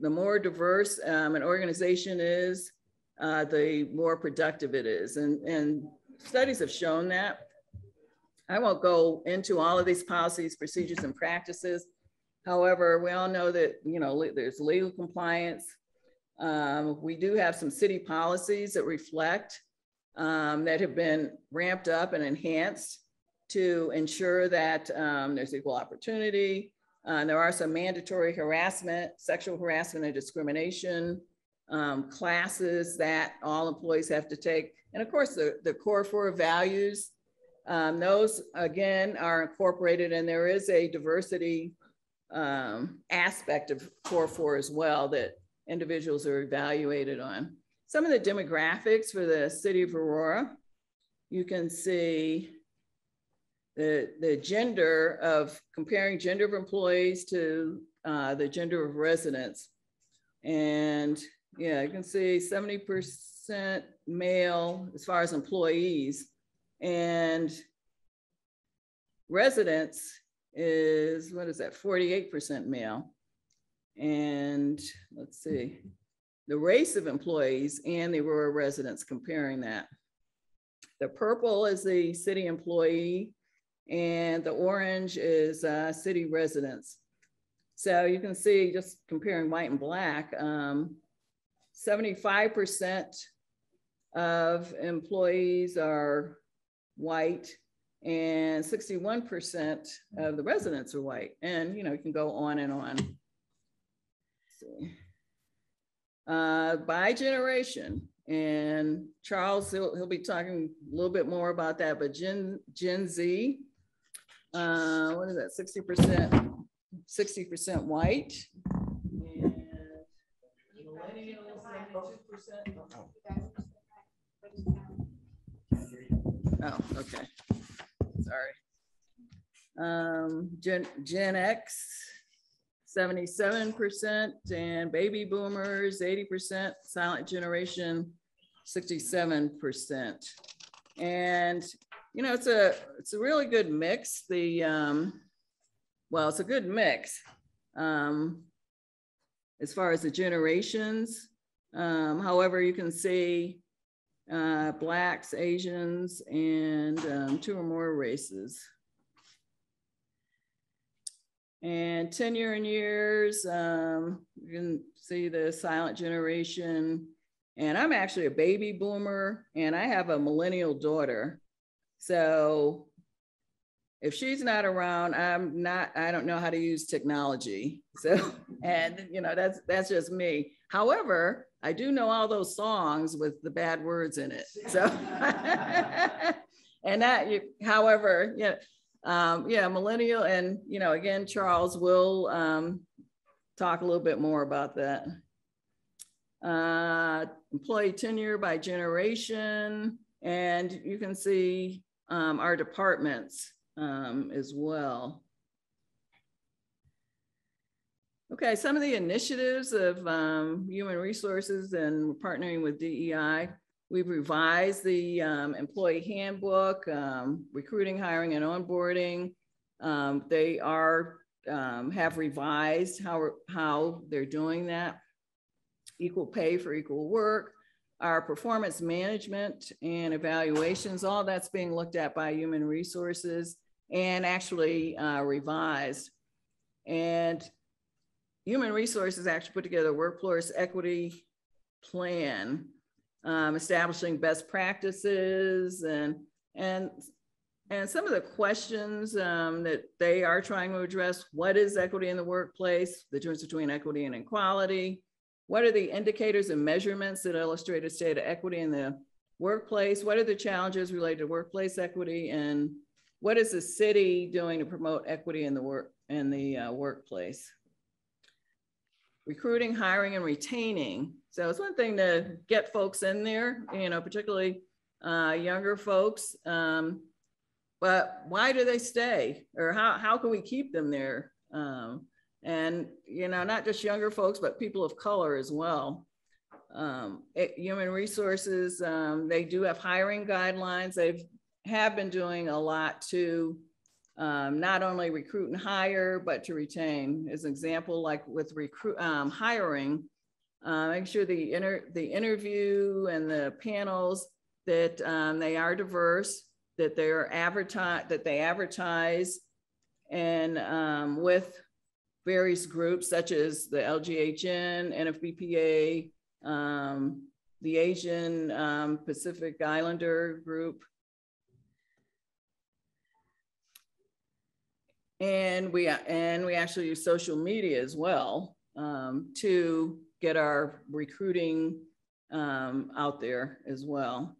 more diverse an organization is, the more productive it is. And studies have shown that. I won't go into all of these policies, procedures, and practices. However, we all know that, you know, there's legal compliance. We do have some city policies that reflect, that have been ramped up and enhanced to ensure that there's equal opportunity. There are some mandatory harassment, sexual harassment and discrimination classes that all employees have to take. And of course, the core 4 values, those again are incorporated, and there is a diversity aspect of core 4 as well that individuals are evaluated on. Some of the demographics for the city of Aurora, you can see the gender of, comparing gender of employees to the gender of residents. And yeah, you can see 70% male as far as employees, and residents is, what is that, 48% male. And let's see, the race of employees and the Aurora residents, comparing that. The purple is the city employee, and the orange is city residents. So you can see, just comparing white and black, 75% of employees are white, and 61% of the residents are white. And, you know, you can go on and on. Let's see. By generation, and Charles, he'll be talking a little bit more about that, but Gen Z, what is that, 60% white, and millennials, 72%. Oh, okay. Sorry. Gen X, 77%, and baby boomers, 80%, silent generation, 67%. And, you know, it's a really good mix. Well, it's a good mix as far as the generations. However, you can see Blacks, Asians, and 2 or more races. And tenure in years, you can see the silent generation. And I'm actually a baby boomer, and I have a millennial daughter. So if she's not around, I don't know how to use technology. So, and you know, that's just me. However, I do know all those songs with the bad words in it. So, and however, yeah. Yeah, millennial, and you know, again, Charles will talk a little bit more about that. Employee tenure by generation, and you can see our departments as well. Okay, some of the initiatives of human resources, and we're partnering with DEI. We've revised the employee handbook, recruiting, hiring, and onboarding. They have revised how they're doing that. Equal pay for equal work. Our performance management and evaluations, all that's being looked at by Human Resources and actually revised. And Human Resources actually put together a workforce equity plan, establishing best practices and some of the questions that they are trying to address. What is equity in the workplace? The difference between equity and equality. What are the indicators and measurements that illustrate a state of equity in the workplace? What are the challenges related to workplace equity? And what is the city doing to promote equity in the workplace? Recruiting, hiring, and retaining. So it's one thing to get folks in there, particularly younger folks, but why do they stay? Or how can we keep them there? And, not just younger folks, but people of color as well. Human Resources, they do have hiring guidelines. They have been doing a lot to not only recruit and hire, but to retain. As an example, like with hiring, make sure the interview and the panels that they are diverse, that they advertise, and with various groups such as the LGHN, NFBPA, the Asian Pacific Islander group. And we actually use social media as well to get our recruiting out there as well.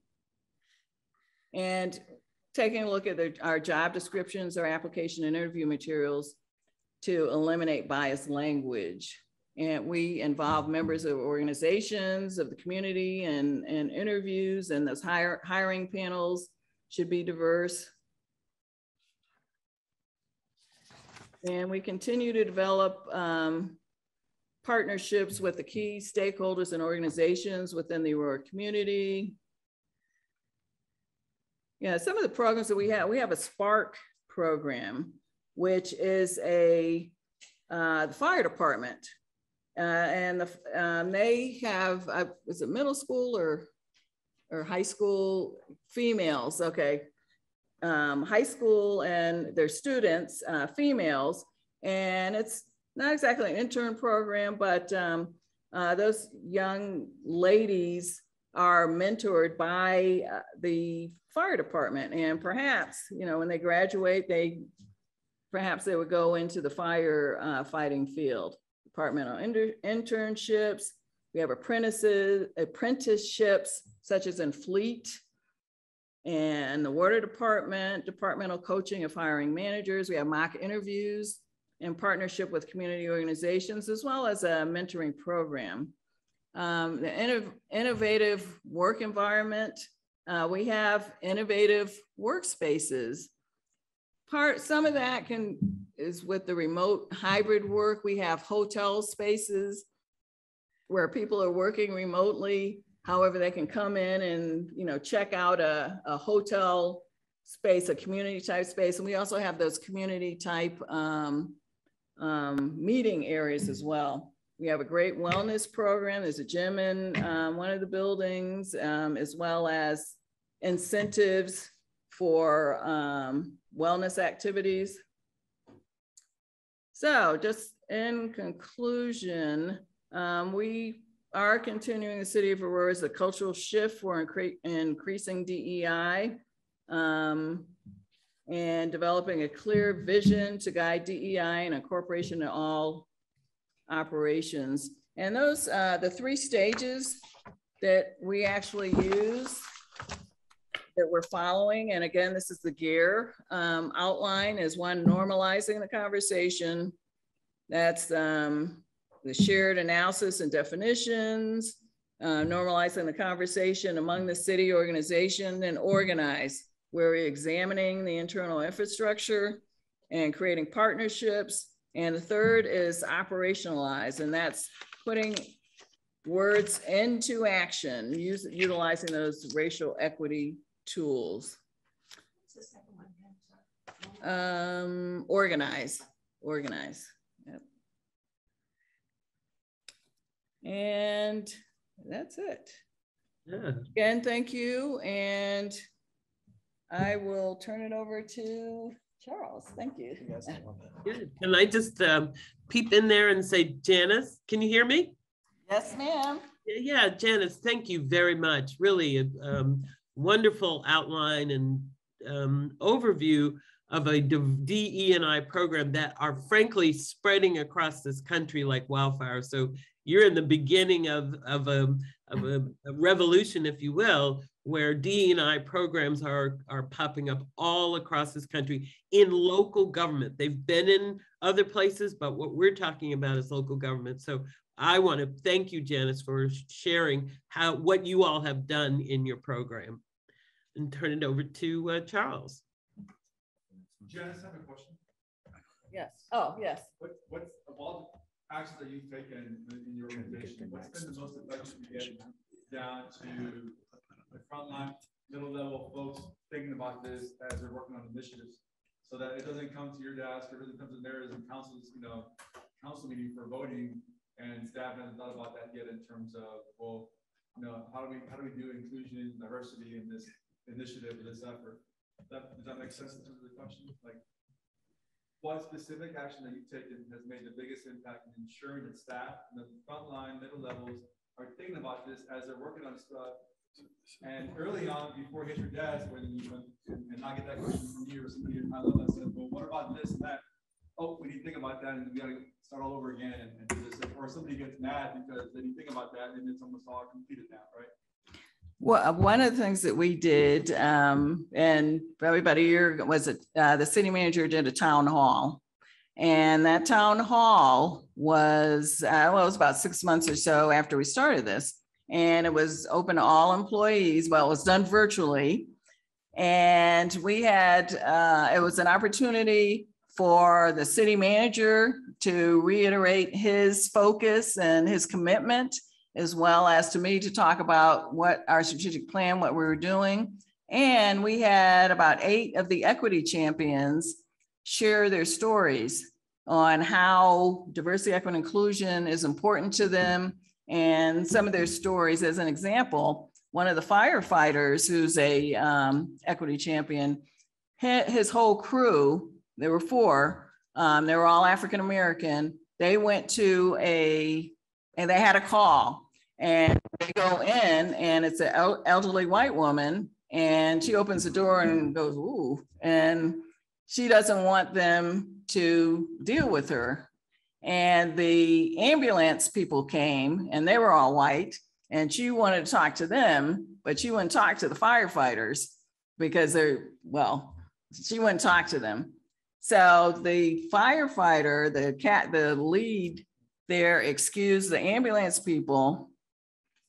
And taking a look at our job descriptions, our application and interview materials to eliminate biased language. And we involve members of organizations, of the community and interviews, and those hiring panels should be diverse. And we continue to develop partnerships with the key stakeholders and organizations within the Aurora community. Yeah, some of the programs that we have a Spark program, which is the fire department. And they have, is it middle school or high school females? Okay. High school and their students, females, and it's not exactly an intern program, but those young ladies are mentored by the fire department, and perhaps, when they graduate, perhaps they would go into the fire fighting field. Departmental internships. We have apprenticeships, such as in Fleet and the water department, departmental coaching of hiring managers. We have mock interviews in partnership with community organizations, as well as a mentoring program. The innovative work environment. We have innovative workspaces. Some of that is with the remote hybrid work. We have hotel spaces where people are working remotely. However, they can come in and check out a hotel space, a community type space. And we also have those community type meeting areas as well. We have a great wellness program. There's a gym in one of the buildings, as well as incentives for wellness activities. So just in conclusion, we are continuing the City of Aurora as a cultural shift for increasing DEI and developing a clear vision to guide DEI and incorporation in all operations. And those, the 3 stages that we actually use, that we're following, and again, this is the GEAR outline, is one, normalizing the conversation. That's the shared analysis and definitions, normalizing the conversation among the city organization, and organize, where we're examining the internal infrastructure and creating partnerships. And the third is operationalize, and that's putting words into action, utilizing those racial equity tools. Organize. Yep. And that's it. Yeah. Again, thank you. And I will turn it over to Charles. Thank you. Good. Can I just peep in there and say, Janice, can you hear me? Yes, ma'am. Yeah, Janice, thank you very much. Really a wonderful outline and overview of a DE&I program that are frankly spreading across this country like wildfire. So you're in the beginning of a revolution, if you will, where DE&I programs are popping up all across this country in local government. They've been in other places, but what we're talking about is local government. So I want to thank you, Janice, for sharing what you all have done in your program, and turn it over to Charles. Janice, I have a question. Yes. Oh, yes. What's of all the actions that you've taken in your organization, what's been the most effective to get down to the frontline, middle level folks thinking about this as they're working on initiatives, so that it doesn't come to your desk or it doesn't come to theirs and council's, council meeting for voting, and staff hasn't thought about that yet in terms of, well, how do we do inclusion and diversity in this initiative or this effort? Does that make sense in terms of the question? Like, what specific action that you've taken has made the biggest impact in ensuring that staff and the frontline middle levels are thinking about this as they're working on stuff? And early on, before it hit your desk, when you and I get that question from you or somebody at my level that says, well, what about this and that? Oh, we need to think about that, and we got to start all over again and do this. Or somebody gets mad because they didn't think about that, and it's almost all completed now, right? Well, one of the things that we did, and everybody here was the city manager did a town hall. And that town hall was, well, it was about 6 months or so after we started this. And it was open to all employees. Well, it was done virtually. And we had, it was an opportunity for the city manager to reiterate his focus and his commitment, as well as to me to talk about what our strategic plan, what we were doing. And we had about 8 of the equity champions share their stories on how diversity, equity, and inclusion is important to them. And some of their stories, as an example, one of the firefighters who's a equity champion, his whole crew, there were 4, they were all African-American. They went to and they had a call, and they go in, and it's an elderly white woman, and she opens the door and goes, ooh, and she doesn't want them to deal with her. And the ambulance people came, and they were all white, and she wanted to talk to them, but she wouldn't talk to the firefighters because she wouldn't talk to them. So the firefighter, the lead there, excused the ambulance people.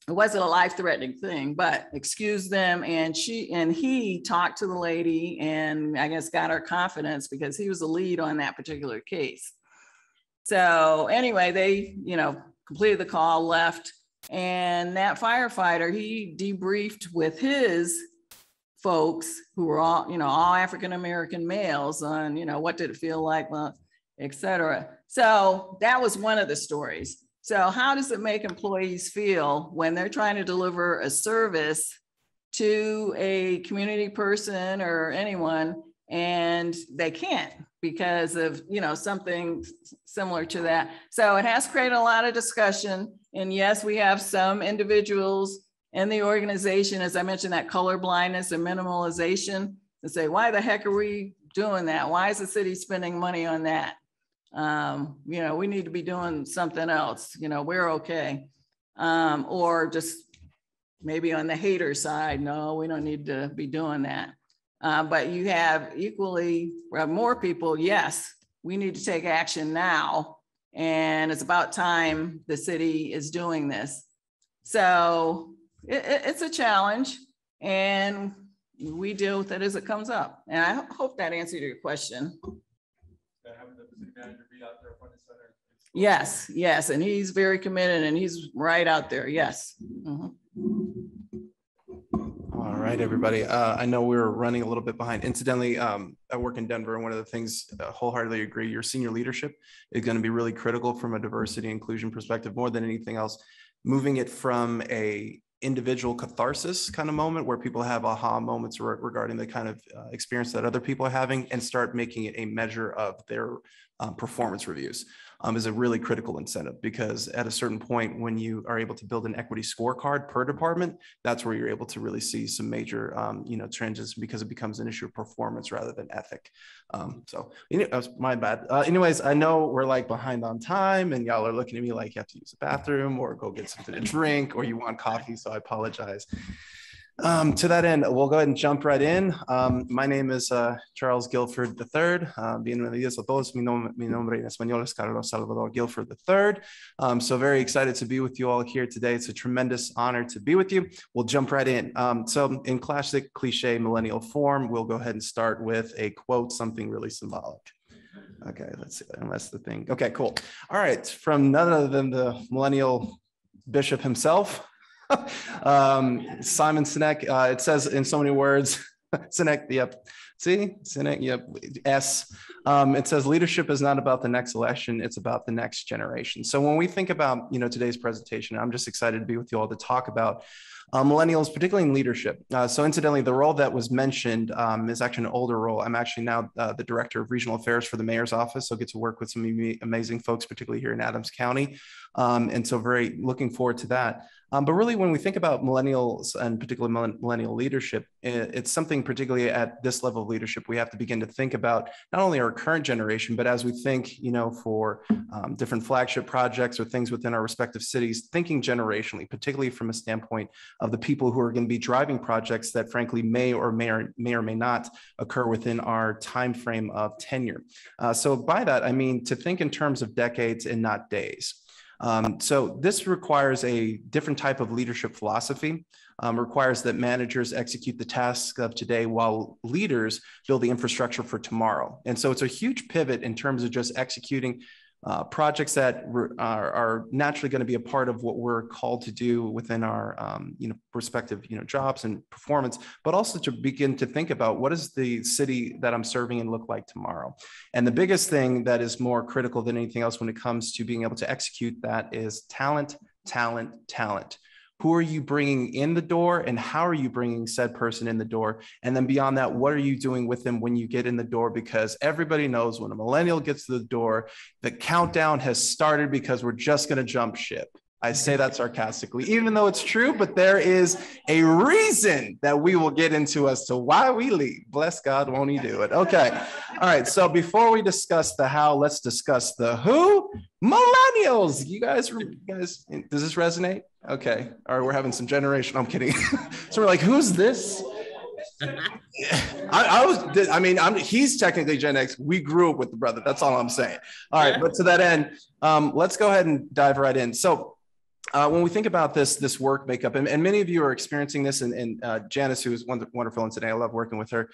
It wasn't a life-threatening thing, but excused them, and he talked to the lady, and I guess got her confidence because he was the lead on that particular case. So anyway, they, completed the call, left, and that firefighter, he debriefed with his folks who were all, all African-American males on, what did it feel like, well, et cetera. So that was one of the stories. So how does it make employees feel when they're trying to deliver a service to a community person or anyone, and they can't because of, something similar to that? So it has created a lot of discussion. And yes, we have some individuals in the organization, as I mentioned, that color blindness and minimalization, and say, why the heck are we doing that? Why is the city spending money on that? We need to be doing something else. We're okay. Or just maybe on the hater side, no, we don't need to be doing that. But you have more people, yes, we need to take action now. And it's about time the city is doing this. So it's a challenge, and we deal with it as it comes up. And I hope that answered your question. Having the city manager be out there front and center, Yes, yes, and he's very committed and he's right out there. Yes. Mhm. All right, everybody. I know we're running a little bit behind. Incidentally, I work in Denver, and one of the things wholeheartedly agree, your senior leadership is going to be really critical from a diversity inclusion perspective, more than anything else. Moving it from a individual catharsis kind of moment where people have aha moments regarding the kind of experience that other people are having, and start making it a measure of their performance reviews. Is a really critical incentive, because at a certain point, when you are able to build an equity scorecard per department, that's where you're able to really see some major, changes, because it becomes an issue of performance rather than ethic. So that's my bad. Anyways, I know we're like behind on time, and y'all are looking at me like you have to use the bathroom or go get something to drink, or you want coffee. So I apologize. To that end, we'll go ahead and jump right in. My name is Charles Guilford III. Bienvenidos a todos. Mi nombre en español es Carlos Salvador Guilford III. So very excited to be with you all here today. It's a tremendous honor to be with you. We'll jump right in. So in classic cliche millennial form, we'll go ahead and start with a quote, something really symbolic. Okay, let's see, unless the thing. Okay, cool. All right, from none other than the millennial bishop himself, Simon Sinek. It says in so many words, Sinek, yep. See, Sinek, yep. S. It says leadership is not about the next election, it's about the next generation. So when we think about, today's presentation, I'm just excited to be with you all to talk about millennials, particularly in leadership. So incidentally, the role that was mentioned is actually an older role. I'm actually now the Director of Regional Affairs for the Mayor's Office. So I get to work with some amazing folks, particularly here in Adams County. And so very looking forward to that. But really, when we think about millennials and particularly millennial leadership, it's something particularly at this level of leadership, we have to begin to think about not only our current generation, but as we think, for different flagship projects or things within our respective cities, thinking generationally, particularly from a standpoint of the people who are going to be driving projects that frankly may or may not occur within our time frame of tenure. So by that, I mean to think in terms of decades and not days. So this requires a different type of leadership philosophy, requires that managers execute the tasks of today while leaders build the infrastructure for tomorrow. And so it's a huge pivot in terms of just executing projects that are naturally going to be a part of what we're called to do within our respective jobs and performance, but also to begin to think about what does the city that I'm serving in look like tomorrow. And the biggest thing that is more critical than anything else when it comes to being able to execute that is talent, talent, talent. Who are you bringing in the door, and how are you bringing said person in the door? And then beyond that, what are you doing with them when you get in the door? Because everybody knows when a millennial gets to the door, the countdown has started, because we're just going to jump ship. I say that sarcastically, even though it's true, but there is a reason that we will get into as to why we leave. Bless God, won't he do it? Okay. All right. So before we discuss the how, let's discuss the who. Millennials. You guys, does this resonate? Okay. All right. We're having some generation. I'm kidding. So we're like, who's this? He's technically Gen X. We grew up with the brother. That's all I'm saying. All right. But to that end, let's go ahead and dive right in. So when we think about this work makeup, and many of you are experiencing this, and Janice, who is wonderful, and today I love working with her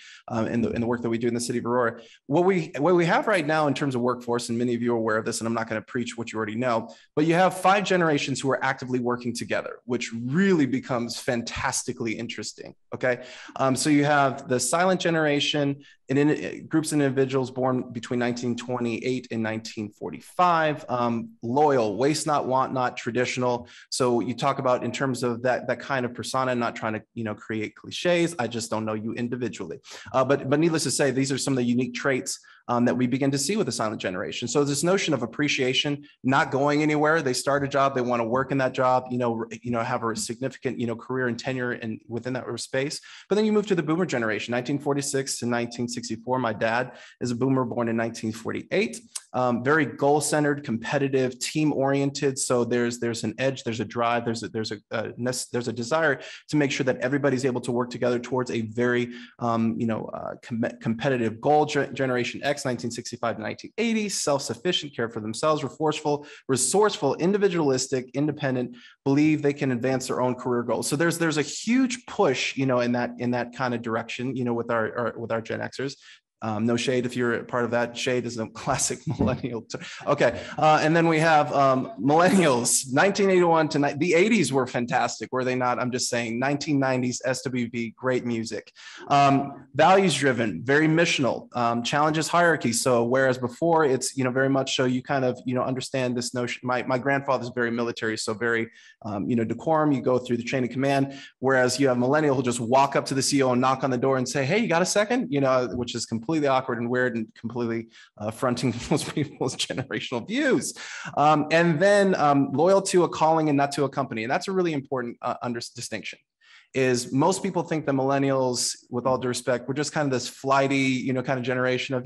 in the work that we do in the city of Aurora. What we have right now in terms of workforce, and many of you are aware of this, and I'm not going to preach what you already know, but you have 5 generations who are actively working together, which really becomes fantastically interesting. Okay, so you have the silent generation, and groups and individuals born between 1928 and 1945, loyal, waste not, want not, traditional. So you talk about in terms of that kind of persona, not trying to create cliches. I just don't know you individually, but needless to say, these are some of the unique traits that we begin to see with the silent generation. So this notion of appreciation, not going anywhere. They start a job, they want to work in that job, have a significant, career and tenure and within that space. But then you move to the boomer generation, 1946 to 1964. My dad is a boomer born in 1948. Very goal-centered, competitive, team-oriented. So there's an edge, there's a drive, there's a desire to make sure that everybody's able to work together towards a very competitive goal. Generation X, 1965 to 1980, self-sufficient, care for themselves, resourceful, individualistic, independent, believe they can advance their own career goals. So there's a huge push, in that kind of direction, with our Gen Xers. No shade if you're a part of that. Shade is a classic millennial. Okay. And then we have millennials, 1981 to the 80s were fantastic, were they not? I'm just saying 1990s SWV, great music. Values driven, very missional, challenges hierarchy. So whereas before it's, very much so you kind of, understand this notion. My grandfather's very military, so very, decorum, you go through the chain of command, whereas you have millennial who just walk up to the CEO and knock on the door and say, hey, you got a second? Which is completely awkward and weird and completely fronting most people's generational views. And then loyal to a calling and not to a company. And that's a really important distinction. Is most people think the millennials, with all due respect, we're just kind of this flighty, kind of generation of,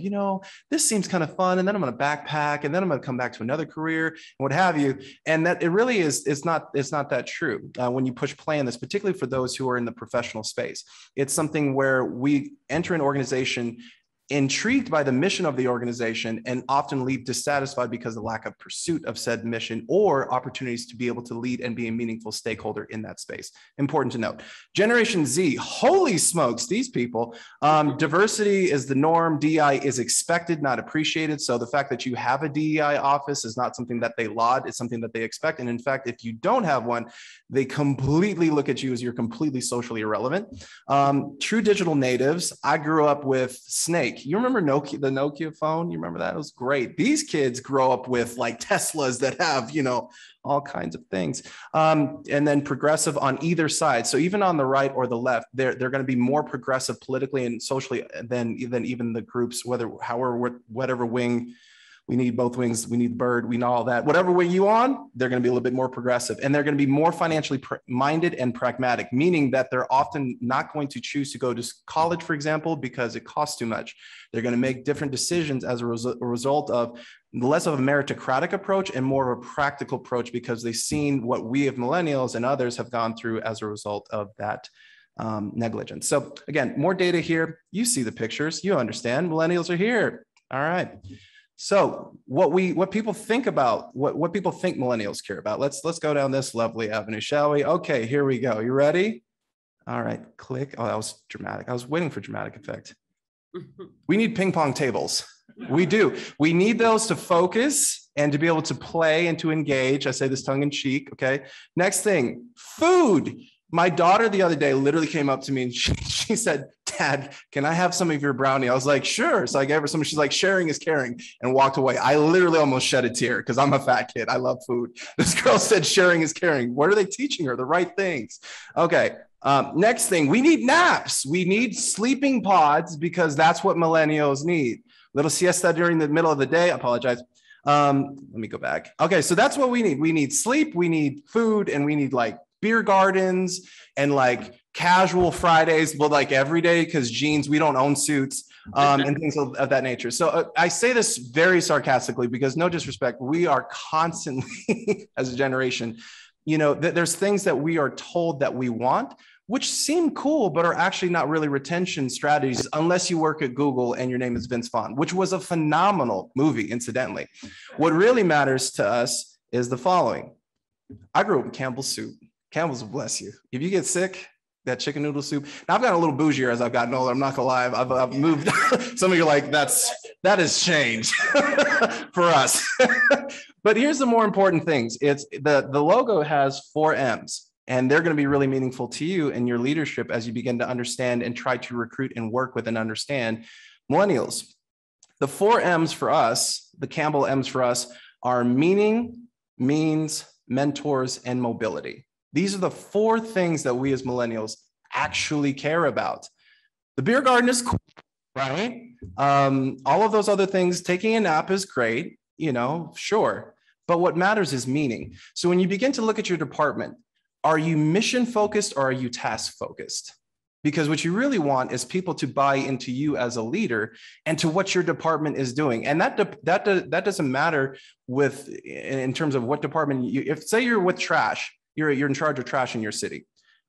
this seems kind of fun. And then I'm going to backpack and then I'm going to come back to another career and what have you. And that it really is, it's not that true when you push play in this, particularly for those who are in the professional space. It's something where we enter an organization intrigued by the mission of the organization and often leave dissatisfied because of the lack of pursuit of said mission or opportunities to be able to lead and be a meaningful stakeholder in that space. Important to note. Generation Z, holy smokes, these people, diversity is the norm, DEI is expected, not appreciated. So the fact that you have a DEI office is not something that they laud, it's something that they expect. And in fact, if you don't have one, they completely look at you as you're completely socially irrelevant. True digital natives, I grew up with Snake. You remember Nokia, the Nokia phone? You remember that? It was great. These kids grow up with like Teslas that have, all kinds of things. And then progressive on either side. So even on the right or the left, they're going to be more progressive politically and socially than even the groups, whatever wing. We need both wings. We need the bird. We know all that. Whatever way you on, they're going to be a little bit more progressive, and they're going to be more financially minded and pragmatic, meaning that they're often not going to choose to go to college, for example, because it costs too much. They're going to make different decisions as a result of less of a meritocratic approach and more of a practical approach because they've seen what we of millennials and others have gone through as a result of that negligence. So again, more data here. You see the pictures. You understand. Millennials are here. All right. So what people think about, what people think millennials care about. Let's go down this lovely avenue, shall we? Okay, here we go. You ready? All right, click. Oh, that was dramatic. I was waiting for dramatic effect. We need ping pong tables. We do. We need those to focus and to be able to play and to engage. I say this tongue in cheek, okay? Next thing, food. My daughter the other day literally came up to me and she said, Dad, can I have some of your brownie? I was like, sure. So I gave her some. She's like, sharing is caring, and walked away. I literally almost shed a tear because I'm a fat kid. I love food. This girl said sharing is caring. What are they teaching her? The right things. Okay. Next thing, we need naps. We need sleeping pods because that's what millennials need. Little siesta during the middle of the day. I apologize. Let me go back. Okay. So that's what we need. We need sleep. We need food, and we need like beer gardens and like casual Fridays, but like every day because jeans, we don't own suits and things of that nature. So I say this very sarcastically because no disrespect, we are constantly as a generation, there's things that we are told that we want, which seem cool, but are actually not really retention strategies unless you work at Google and your name is Vince Vaughn, which was a phenomenal movie, incidentally. What really matters to us is the following. I grew up with Campbell's soup. Campbell's will bless you. If you get sick, that chicken noodle soup. Now I've gotten a little bougier as I've gotten older. I'm not gonna lie. I've moved. Some of you are like, that has changed for us. But here's the more important things. It's the logo has 4 M's, and they're going to be really meaningful to you in your leadership as you begin to understand and try to recruit and work with and understand millennials. The 4 M's for us, the Campbell M's for us, are meaning, means, mentors, and mobility. These are the 4 things that we as millennials actually care about. The beer garden is cool, right? All of those other things, taking a nap is great, sure. But what matters is meaning. So when you begin to look at your department, are you mission focused or are you task focused? Because what you really want is people to buy into you as a leader and to what your department is doing. And that doesn't matter in terms of what department if say you're with trash. You're in charge of trash in your city.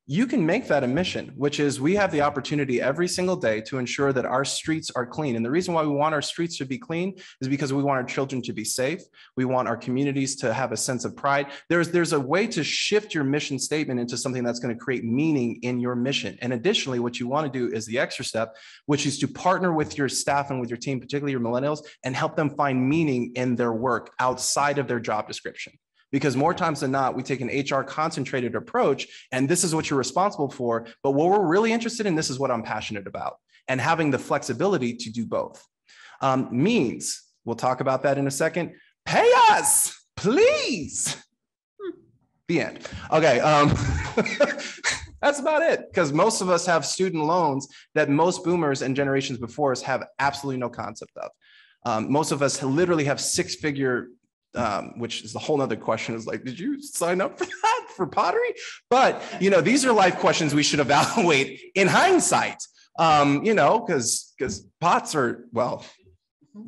you can make that a mission, which is we have the opportunity every single day to ensure that our streets are clean. And the reason why we want our streets to be clean is because we want our children to be safe. We want our communities to have a sense of pride. There's a way to shift your mission statement into something that's going to create meaning in your mission. And additionally, what you want to do is the extra step, which is to partner with your staff and with your team, particularly your millennials, and help them find meaning in their work outside of their job description. Because more times than not, we take an HR concentrated approach, and this is what you're responsible for. But what we're really interested in, this is what I'm passionate about, and having the flexibility to do both. Means, we'll talk about that in a second. Pay us, please. The end. Okay. That's about it, because most of us have student loans that most boomers and generations before us have absolutely no concept of. Most of us literally have six-figure, which is a whole nother question, is like, did you sign up for that, for pottery? But, you know, these are life questions we should evaluate in hindsight, you know, because pots are, well,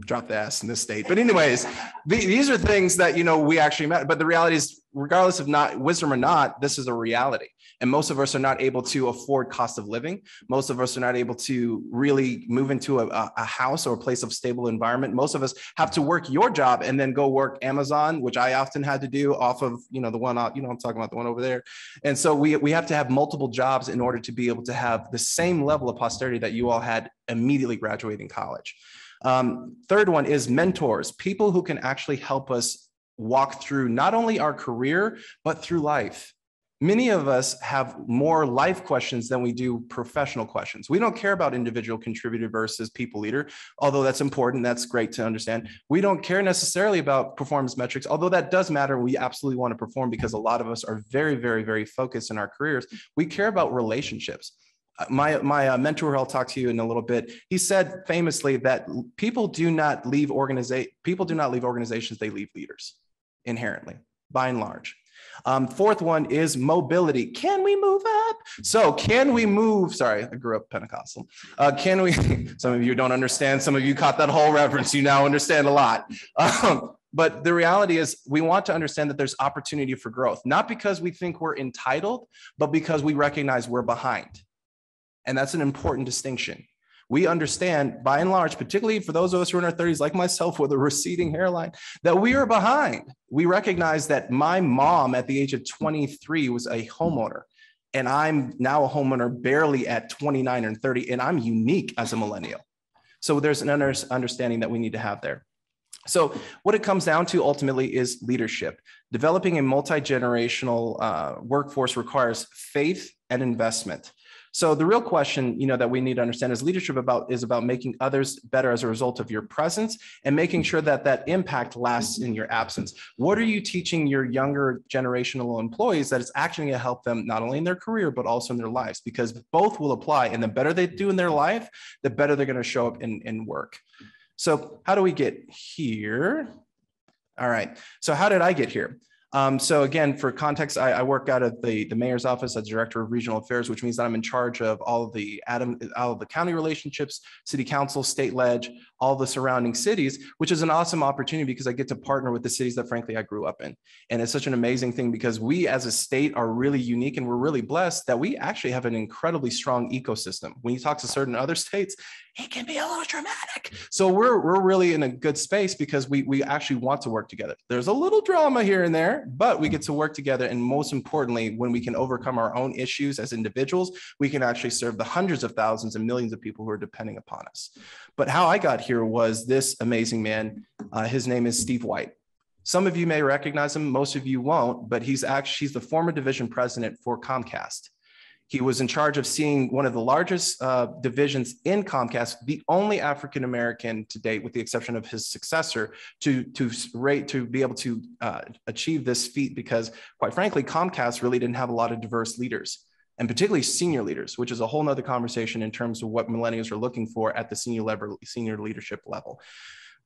drop the ass in this state. But anyways, these are things that, you know, we actually met. But the reality is, regardless of not wisdom or not, this is a reality. And most of us are not able to afford cost of living. Most of us are not able to really move into a house or a place of stable environment. Most of us have to work your job and then go work Amazon, which I often had to do off of, you know, the one, you know, I'm talking about the one over there. And so we have to have multiple jobs in order to be able to have the same level of posterity that you all had immediately graduating college. Third one is mentors, people who can actually help us walk through not only our career, but through life. Many of us have more life questions than we do professional questions. We don't care about individual contributor versus people leader, although that's important. That's great to understand. We don't care necessarily about performance metrics, although that does matter. We absolutely want to perform because a lot of us are very, very, very focused in our careers. We care about relationships. My mentor, who I'll talk to you in a little bit, he said famously that people do not leave organizations, they leave leaders inherently, by and large. Fourth one is mobility. Can we move up? So can we move? Sorry, I grew up Pentecostal. Can we? Some of you don't understand. Some of you caught that whole reference. You now understand a lot. But the reality is we want to understand that there's opportunity for growth, not because we think we're entitled, but because we recognize we're behind. And that's an important distinction. We understand, by and large, particularly for those of us who are in our 30s, like myself, with a receding hairline, that we are behind. We recognize that my mom at the age of 23 was a homeowner, and I'm now a homeowner barely at 29 and 30, and I'm unique as a millennial. So there's an understanding that we need to have there. So what it comes down to ultimately is leadership. Developing a multi-generational workforce requires faith and investment. So the real question, you know, that we need to understand is leadership is about making others better as a result of your presence and making sure that that impact lasts in your absence. What are you teaching your younger generational employees that is actually going to help them not only in their career, but also in their lives? Because both will apply, and the better they do in their life, the better they're going to show up in work. So how do we get here? All right. So how did I get here? So again, for context, I work out of the mayor's office as director of regional affairs, which means that I'm in charge of all of the county relationships, city council, state ledge, all the surrounding cities, which is an awesome opportunity because I get to partner with the cities that frankly I grew up in. And it's such an amazing thing because we as a state are really unique and we're really blessed that we actually have an incredibly strong ecosystem. When you talk to certain other states, it can be a little dramatic. So we're really in a good space because we actually want to work together. There's a little drama here and there, but we get to work together. And most importantly, when we can overcome our own issues as individuals, we can actually serve the hundreds of thousands and millions of people who are depending upon us. But how I got here was this amazing man. His name is Steve White. Some of you may recognize him, most of you won't, but he's the former division president for Comcast. He was in charge of seeing one of the largest divisions in Comcast, the only African-American to date, with the exception of his successor, to be able to achieve this feat because, quite frankly, Comcast really didn't have a lot of diverse leaders, and particularly senior leaders, which is a whole nother conversation in terms of what millennials are looking for at the senior leadership level.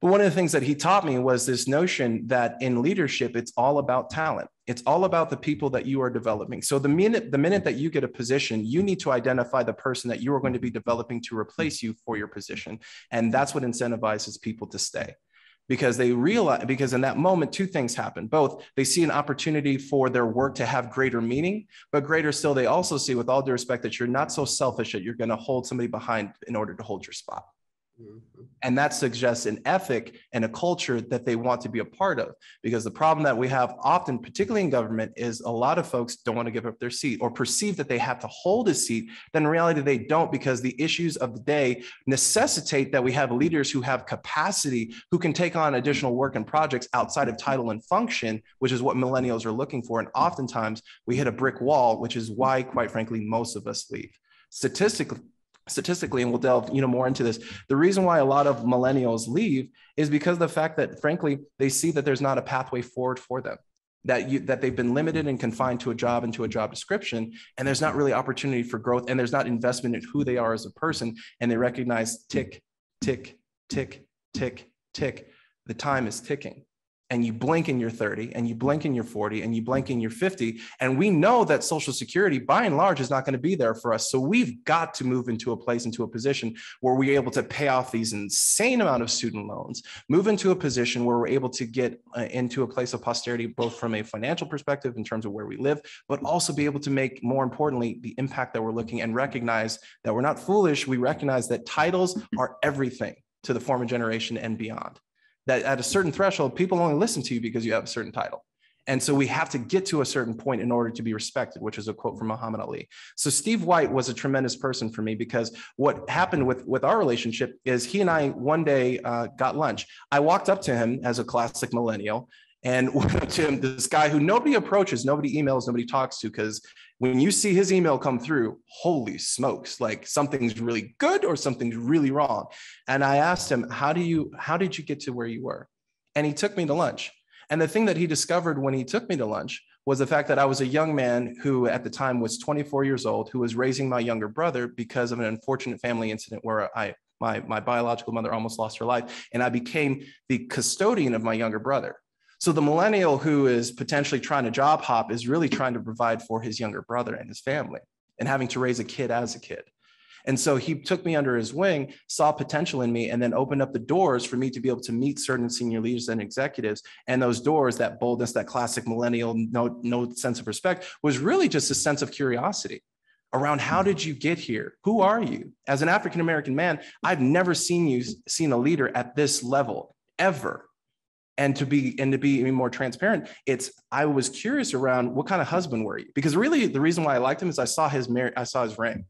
But one of the things that he taught me was this notion that in leadership, it's all about talent. It's all about the people that you are developing. So the minute that you get a position, you need to identify the person that you are going to be developing to replace you for your position. And that's what incentivizes people to stay. because they realize, because in that moment, two things happen. Both, they see an opportunity for their work to have greater meaning, but greater still, they also see, with all due respect, that you're not so selfish that you're going to hold somebody behind in order to hold your spot. And that suggests an ethic and a culture that they want to be a part of, because the problem that we have often, particularly in government, is a lot of folks don't want to give up their seat or perceive that they have to hold a seat. Then in reality, they don't, because the issues of the day necessitate that we have leaders who have capacity, who can take on additional work and projects outside of title and function, which is what millennials are looking for. And oftentimes we hit a brick wall, which is why, quite frankly, most of us leave. Statistically, and we'll delve more into this, the reason why a lot of millennials leave is because of the fact that, frankly, they see that there's not a pathway forward for them, that they've been limited and confined to a job and to a job description, and there's not really opportunity for growth, and there's not investment in who they are as a person, and they recognize tick, tick, tick, tick, tick, the time is ticking. And you blink and you're 30, and you blink and you're 40, and you blink and you're 50. And we know that Social Security, by and large, is not going to be there for us. So we've got to move into a place, into a position where we're able to pay off these insane amount of student loans, move into a position where we're able to get into a place of posterity, both from a financial perspective in terms of where we live, but also be able to make, more importantly, the impact that we're looking, and recognize that we're not foolish. We recognize that titles are everything to the former generation and beyond. That at a certain threshold, people only listen to you because you have a certain title. And so we have to get to a certain point in order to be respected, which is a quote from Muhammad Ali. So Steve White was a tremendous person for me, because what happened with our relationship is he and I one day got lunch. I walked up to him as a classic millennial and went up to him, this guy who nobody approaches, nobody emails, nobody talks to, because when you see his email come through, holy smokes, like something's really good or something's really wrong. And I asked him, how did you get to where you were? And he took me to lunch. And the thing that he discovered when he took me to lunch was the fact that I was a young man who at the time was 24 years old, who was raising my younger brother because of an unfortunate family incident where my biological mother almost lost her life. And I became the custodian of my younger brother. So the millennial who is potentially trying to job hop is really trying to provide for his younger brother and his family, and having to raise a kid as a kid. And so he took me under his wing, saw potential in me, and then opened up the doors for me to be able to meet certain senior leaders and executives. And those doors, that boldness, that classic millennial, no sense of respect, was really just a sense of curiosity around, how did you get here? Who are you? As an African-American man, I've never seen a leader at this level ever. And to be even more transparent, I was curious around, what kind of husband were you? Because really the reason why I liked him is I saw his ring.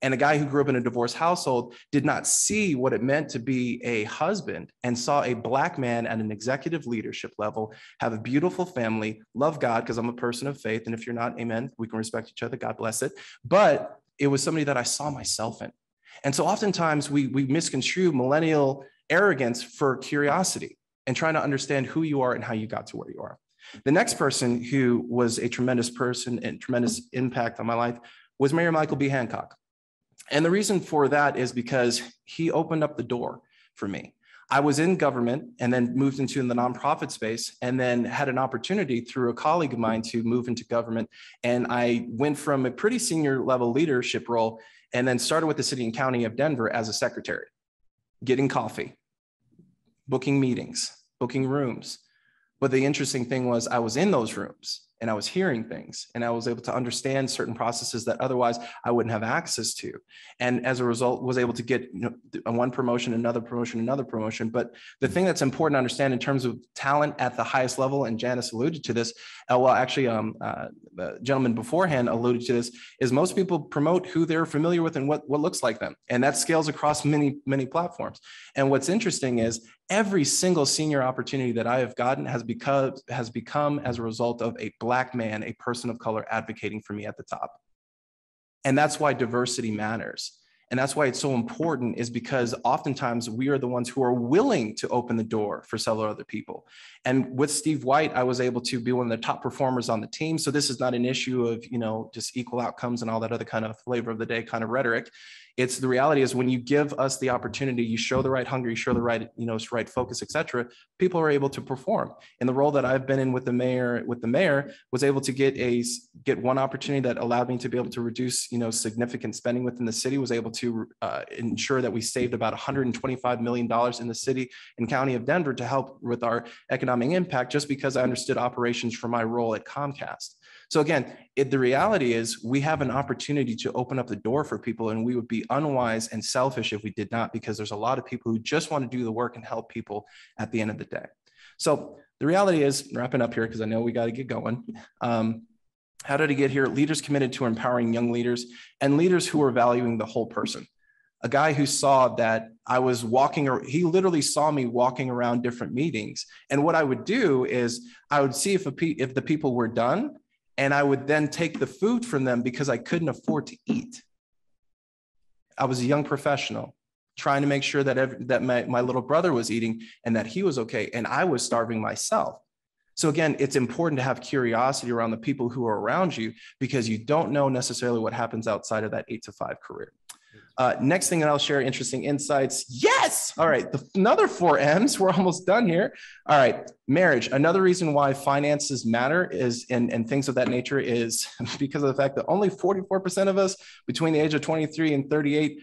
And a guy who grew up in a divorced household did not see what it meant to be a husband, and saw a Black man at an executive leadership level, have a beautiful family, love God, because I'm a person of faith. And if you're not, amen, we can respect each other, God bless it. But it was somebody that I saw myself in. And so oftentimes we misconstrue millennial arrogance for curiosity and trying to understand who you are and how you got to where you are. The next person who was a tremendous person and tremendous impact on my life was Mayor Michael B. Hancock. And the reason for that is because he opened up the door for me. I was in government and then moved into the nonprofit space, and then had an opportunity through a colleague of mine to move into government. And I went from a pretty senior level leadership role, and then started with the city and county of Denver as a secretary, getting coffee, booking meetings, booking rooms. But the interesting thing was, I was in those rooms and I was hearing things, and I was able to understand certain processes that otherwise I wouldn't have access to. And as a result, was able to get one promotion, another promotion. But the thing that's important to understand in terms of talent at the highest level, and Janice alluded to this, the gentleman beforehand alluded to this, is most people promote who they're familiar with and what looks like them. And that scales across many, many platforms. And what's interesting is every single senior opportunity that I have gotten has become as a result of a Black man, a person of color, advocating for me at the top. And that's why diversity matters. And that's why it's so important, is because oftentimes we are the ones who are willing to open the door for several other people. And with Steve White, I was able to be one of the top performers on the team. So this is not an issue of, just equal outcomes and all that other kind of flavor of the day kind of rhetoric. It's the reality is when you give us the opportunity, you show the right hunger, you show the right, right focus, et cetera, people are able to perform. And the role that I've been in with the mayor was able to get one opportunity that allowed me to be able to reduce, significant spending within the city, was able to ensure that we saved about $125 million in the city and county of Denver to help with our economic impact, just because I understood operations from my role at Comcast. So again, the reality is we have an opportunity to open up the door for people, and we would be unwise and selfish if we did not, because there's a lot of people who just want to do the work and help people at the end of the day. So the reality is, wrapping up here, because I know we got to get going. How did it get here? Leaders committed to empowering young leaders and leaders who are valuing the whole person. A guy who saw that I was walking, or he literally saw me walking around different meetings. And what I would do is I would see if the people were done, and I would then take the food from them because I couldn't afford to eat. I was a young professional trying to make sure that my little brother was eating and that he was okay, and I was starving myself. So again, it's important to have curiosity around the people who are around you, because you don't know necessarily what happens outside of that 8 to 5 career. Next thing that I'll share, interesting insights. Yes. All right. Another 4 M's. We're almost done here. All right. Marriage. Another reason why finances matter is, and things of that nature, is because of the fact that only 44% of us between the age of 23 and 38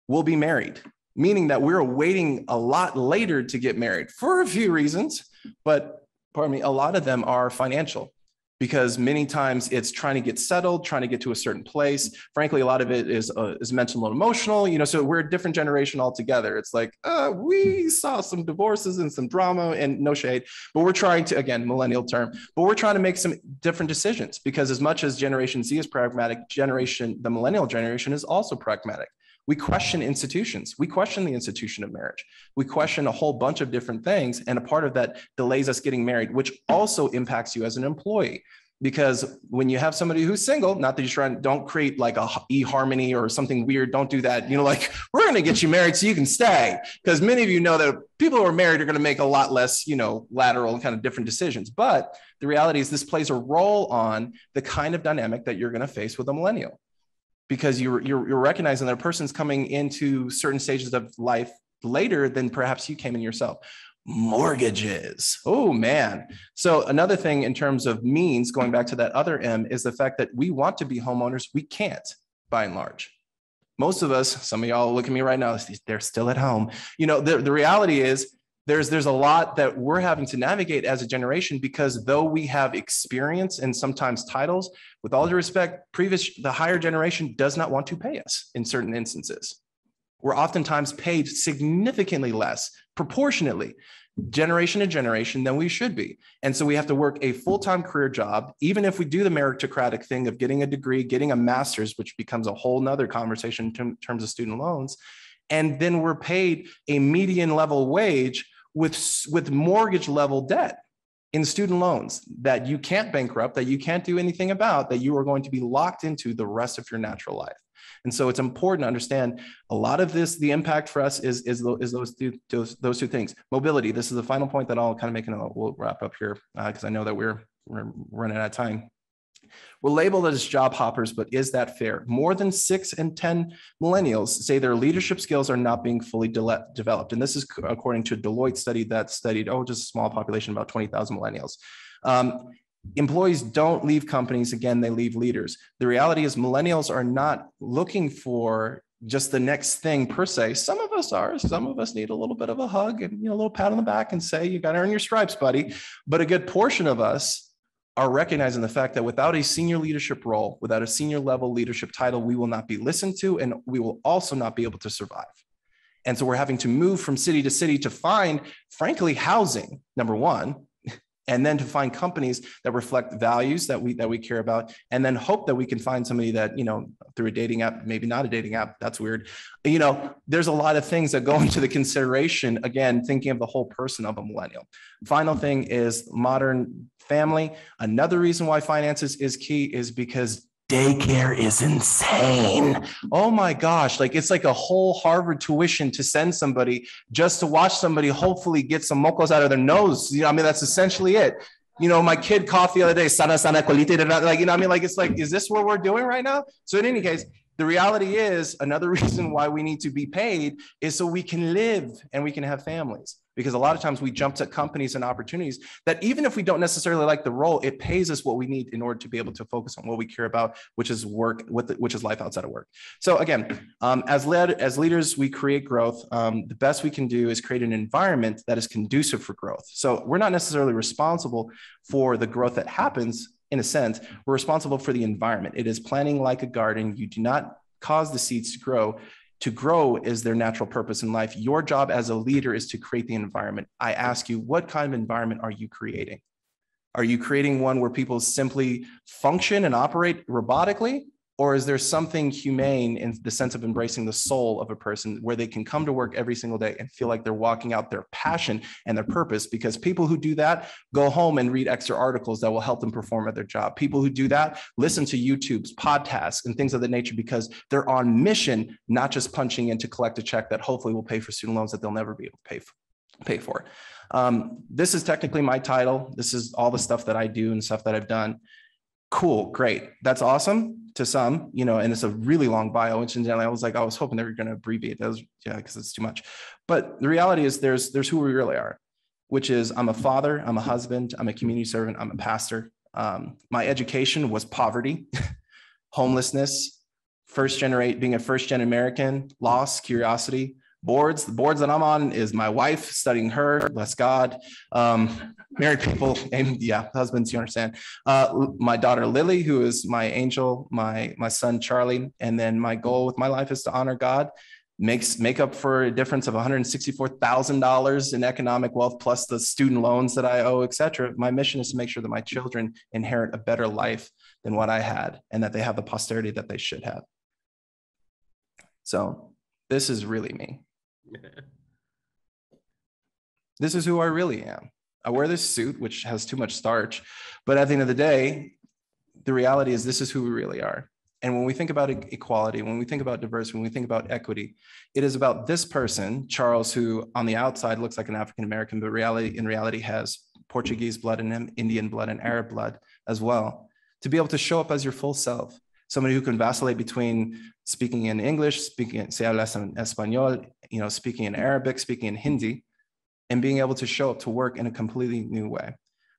will be married, meaning that we're waiting a lot later to get married for a few reasons, but pardon me, a lot of them are financial. Because many times it's trying to get settled, trying to get to a certain place. Frankly, a lot of it is mental and emotional, so we're a different generation altogether. It's like, we saw some divorces and some drama, and no shade, but we're trying to, again, millennial term, but we're trying to make some different decisions, because as much as Generation Z is pragmatic, the millennial generation is also pragmatic. We question institutions. We question the institution of marriage. We question a whole bunch of different things. And a part of that delays us getting married, which also impacts you as an employee. Because when you have somebody who's single, not that you're trying, don't create like a eHarmony or something weird. Don't do that. Like, we're going to get you married so you can stay. Because many of you know that people who are married are going to make a lot less, lateral and kind of different decisions. But the reality is this plays a role on the kind of dynamic that you're going to face with a millennial. Because you're recognizing that a person's coming into certain stages of life later than perhaps you came in yourself. Mortgages. Oh, man. So another thing in terms of means, going back to that other M, is the fact that we want to be homeowners. We can't, by and large. Most of us, some of y'all look at me right now, they're still at home. The reality is, there's a lot that we're having to navigate as a generation, because though we have experience and sometimes titles, with all due respect, the higher generation does not want to pay us in certain instances. We're oftentimes paid significantly less, proportionately, generation to generation, than we should be. And so we have to work a full-time career job, even if we do the meritocratic thing of getting a degree, getting a master's, which becomes a whole nother conversation in terms of student loans. And then we're paid a median level wage with mortgage level debt in student loans that you can't bankrupt, that you can't do anything about, that you are going to be locked into the rest of your natural life. And so it's important to understand a lot of this, the impact for us is those two things. Mobility. This is the final point that I'll kind of make, and we'll wrap up here because I know that we're running out of time. We're labeled as job hoppers, but is that fair? More than 6 in 10 millennials say their leadership skills are not being fully developed. And this is according to a Deloitte study that studied, just a small population, about 20,000 millennials. Employees don't leave companies. Again, they leave leaders. The reality is millennials are not looking for just the next thing per se. Some of us are. Some of us need a little bit of a hug and a little pat on the back and say, you got to earn your stripes, buddy. But a good portion of us are recognizing the fact that without a senior leadership role, without a senior level leadership title, we will not be listened to, and we will also not be able to survive. And so we're having to move from city to city to find, frankly, housing, number one, and then to find companies that reflect values that we care about, and then hope that we can find somebody that, through a dating app, maybe not a dating app, that's weird. There's a lot of things that go into the consideration, again, thinking of the whole person of a millennial. Final thing is modern family. Another reason why finances is key is because daycare is insane. Oh my gosh. It's like a whole Harvard tuition to send somebody just to watch somebody hopefully get some mocos out of their nose. That's essentially it. My kid coughed the other day, sana colita, it's like, is this what we're doing right now? So in any case, The reality is another reason why we need to be paid is so we can live and we can have families. Because a lot of times we jump to companies and opportunities that even if we don't necessarily like the role, it pays us what we need in order to be able to focus on what we care about, which is work, which is life outside of work. So again, as leaders, we create growth. The best we can do is create an environment that is conducive for growth. So we're not necessarily responsible for the growth that happens. In a sense, we're responsible for the environment. It is planting like a garden. You do not cause the seeds to grow. To grow is their natural purpose in life. Your job as a leader is to create the environment. I ask you, what kind of environment are you creating? Are you creating one where people simply function and operate robotically? Or is there something humane in the sense of embracing the soul of a person where they can come to work every single day and feel like they're walking out their passion and their purpose? Because people who do that go home and read extra articles that will help them perform at their job. People who do that listen to YouTube's podcasts and things of that nature because they're on mission, not just punching in to collect a check that hopefully will pay for student loans that they'll never be able to pay for. This is technically my title. This is all the stuff that I do and stuff that I've done. Cool, great. That's awesome to some, and it's a really long bio, which incidentally, I was hoping they were going to abbreviate those, because it's too much. But the reality is there's who we really are, which is I'm a father, I'm a husband, I'm a community servant, I'm a pastor. My education was poverty, homelessness, being a first-gen American, loss, curiosity. The boards that I'm on is my wife, studying her, bless God, married people, and husbands, you understand. My daughter, Lily, who is my angel, my son, Charlie. And then my goal with my life is to honor God, make up for a difference of $164,000 in economic wealth, plus the student loans that I owe, et cetera. My mission is to make sure that my children inherit a better life than what I had, and that they have the posterity that they should have. So this is really me. This is who I really am. I wear this suit, which has too much starch, but at the end of the day, the reality is this is who we really are. And when we think about equality, when we think about diversity, when we think about equity, it is about this person, Charles, who on the outside looks like an African-American, but in reality has Portuguese blood in him, Indian blood, and Arab blood as well, to be able to show up as your full self. Somebody who can vacillate between speaking in English, se hablas en español, speaking in Arabic, speaking in Hindi, and being able to show up to work in a completely new way.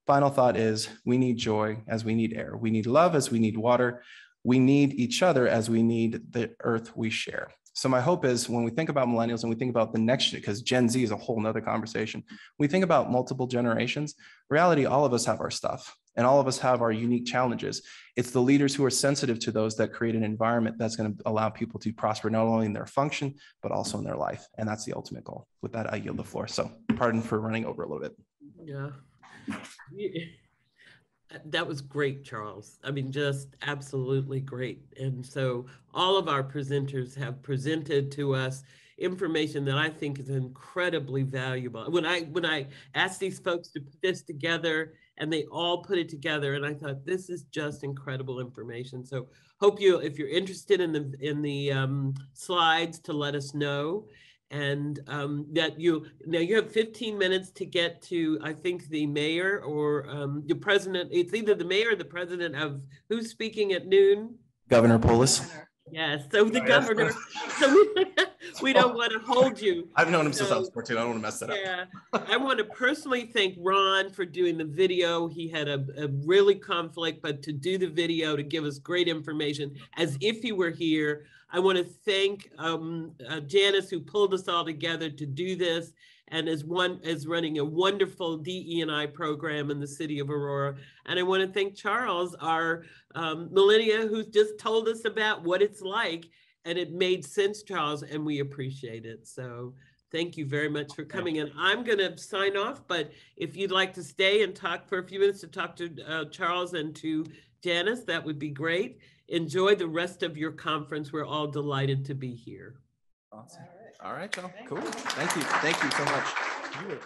Final thought is we need joy as we need air. We need love as we need water. We need each other as we need the earth we share. So my hope is when we think about millennials and we think about the next, because Gen Z is a whole nother conversation, we think about multiple generations. Reality, all of us have our stuff and all of us have our unique challenges. It's the leaders who are sensitive to those that create an environment that's going to allow people to prosper not only in their function, but also in their life. And that's the ultimate goal. With that, I yield the floor. So pardon for running over a little bit. Yeah. That was great, Charles. I mean, just absolutely great. And so all of our presenters have presented to us information that I think is incredibly valuable. When I asked these folks to put this together, and they all put it together, and I thought this is just incredible information. So hope if you're interested in the slides, to let us know. And that you have 15 minutes to get to, I think, the mayor or the president. It's either the mayor or the president of who's speaking at noon. Governor Polis. Yes, so the governor. So we don't want to hold you. I've known him since I was 14. I don't want to mess that up. Yeah, I want to personally thank Ron for doing the video. He had a really conflict, but to do the video, to give us great information as if he were here. I want to thank Janice, who pulled us all together to do this, and is running a wonderful DE&I program in the city of Aurora. And I want to thank Charles, our millennia, who's just told us about what it's like. And it made sense, Charles, and we appreciate it. So thank you very much for coming in. I'm going to sign off, but if you'd like to stay and talk for a few minutes to talk to Charles and to Janice, that would be great. Enjoy the rest of your conference. We're all delighted to be here. Awesome. All right, y'all. Cool. Thank you. Thank you so much.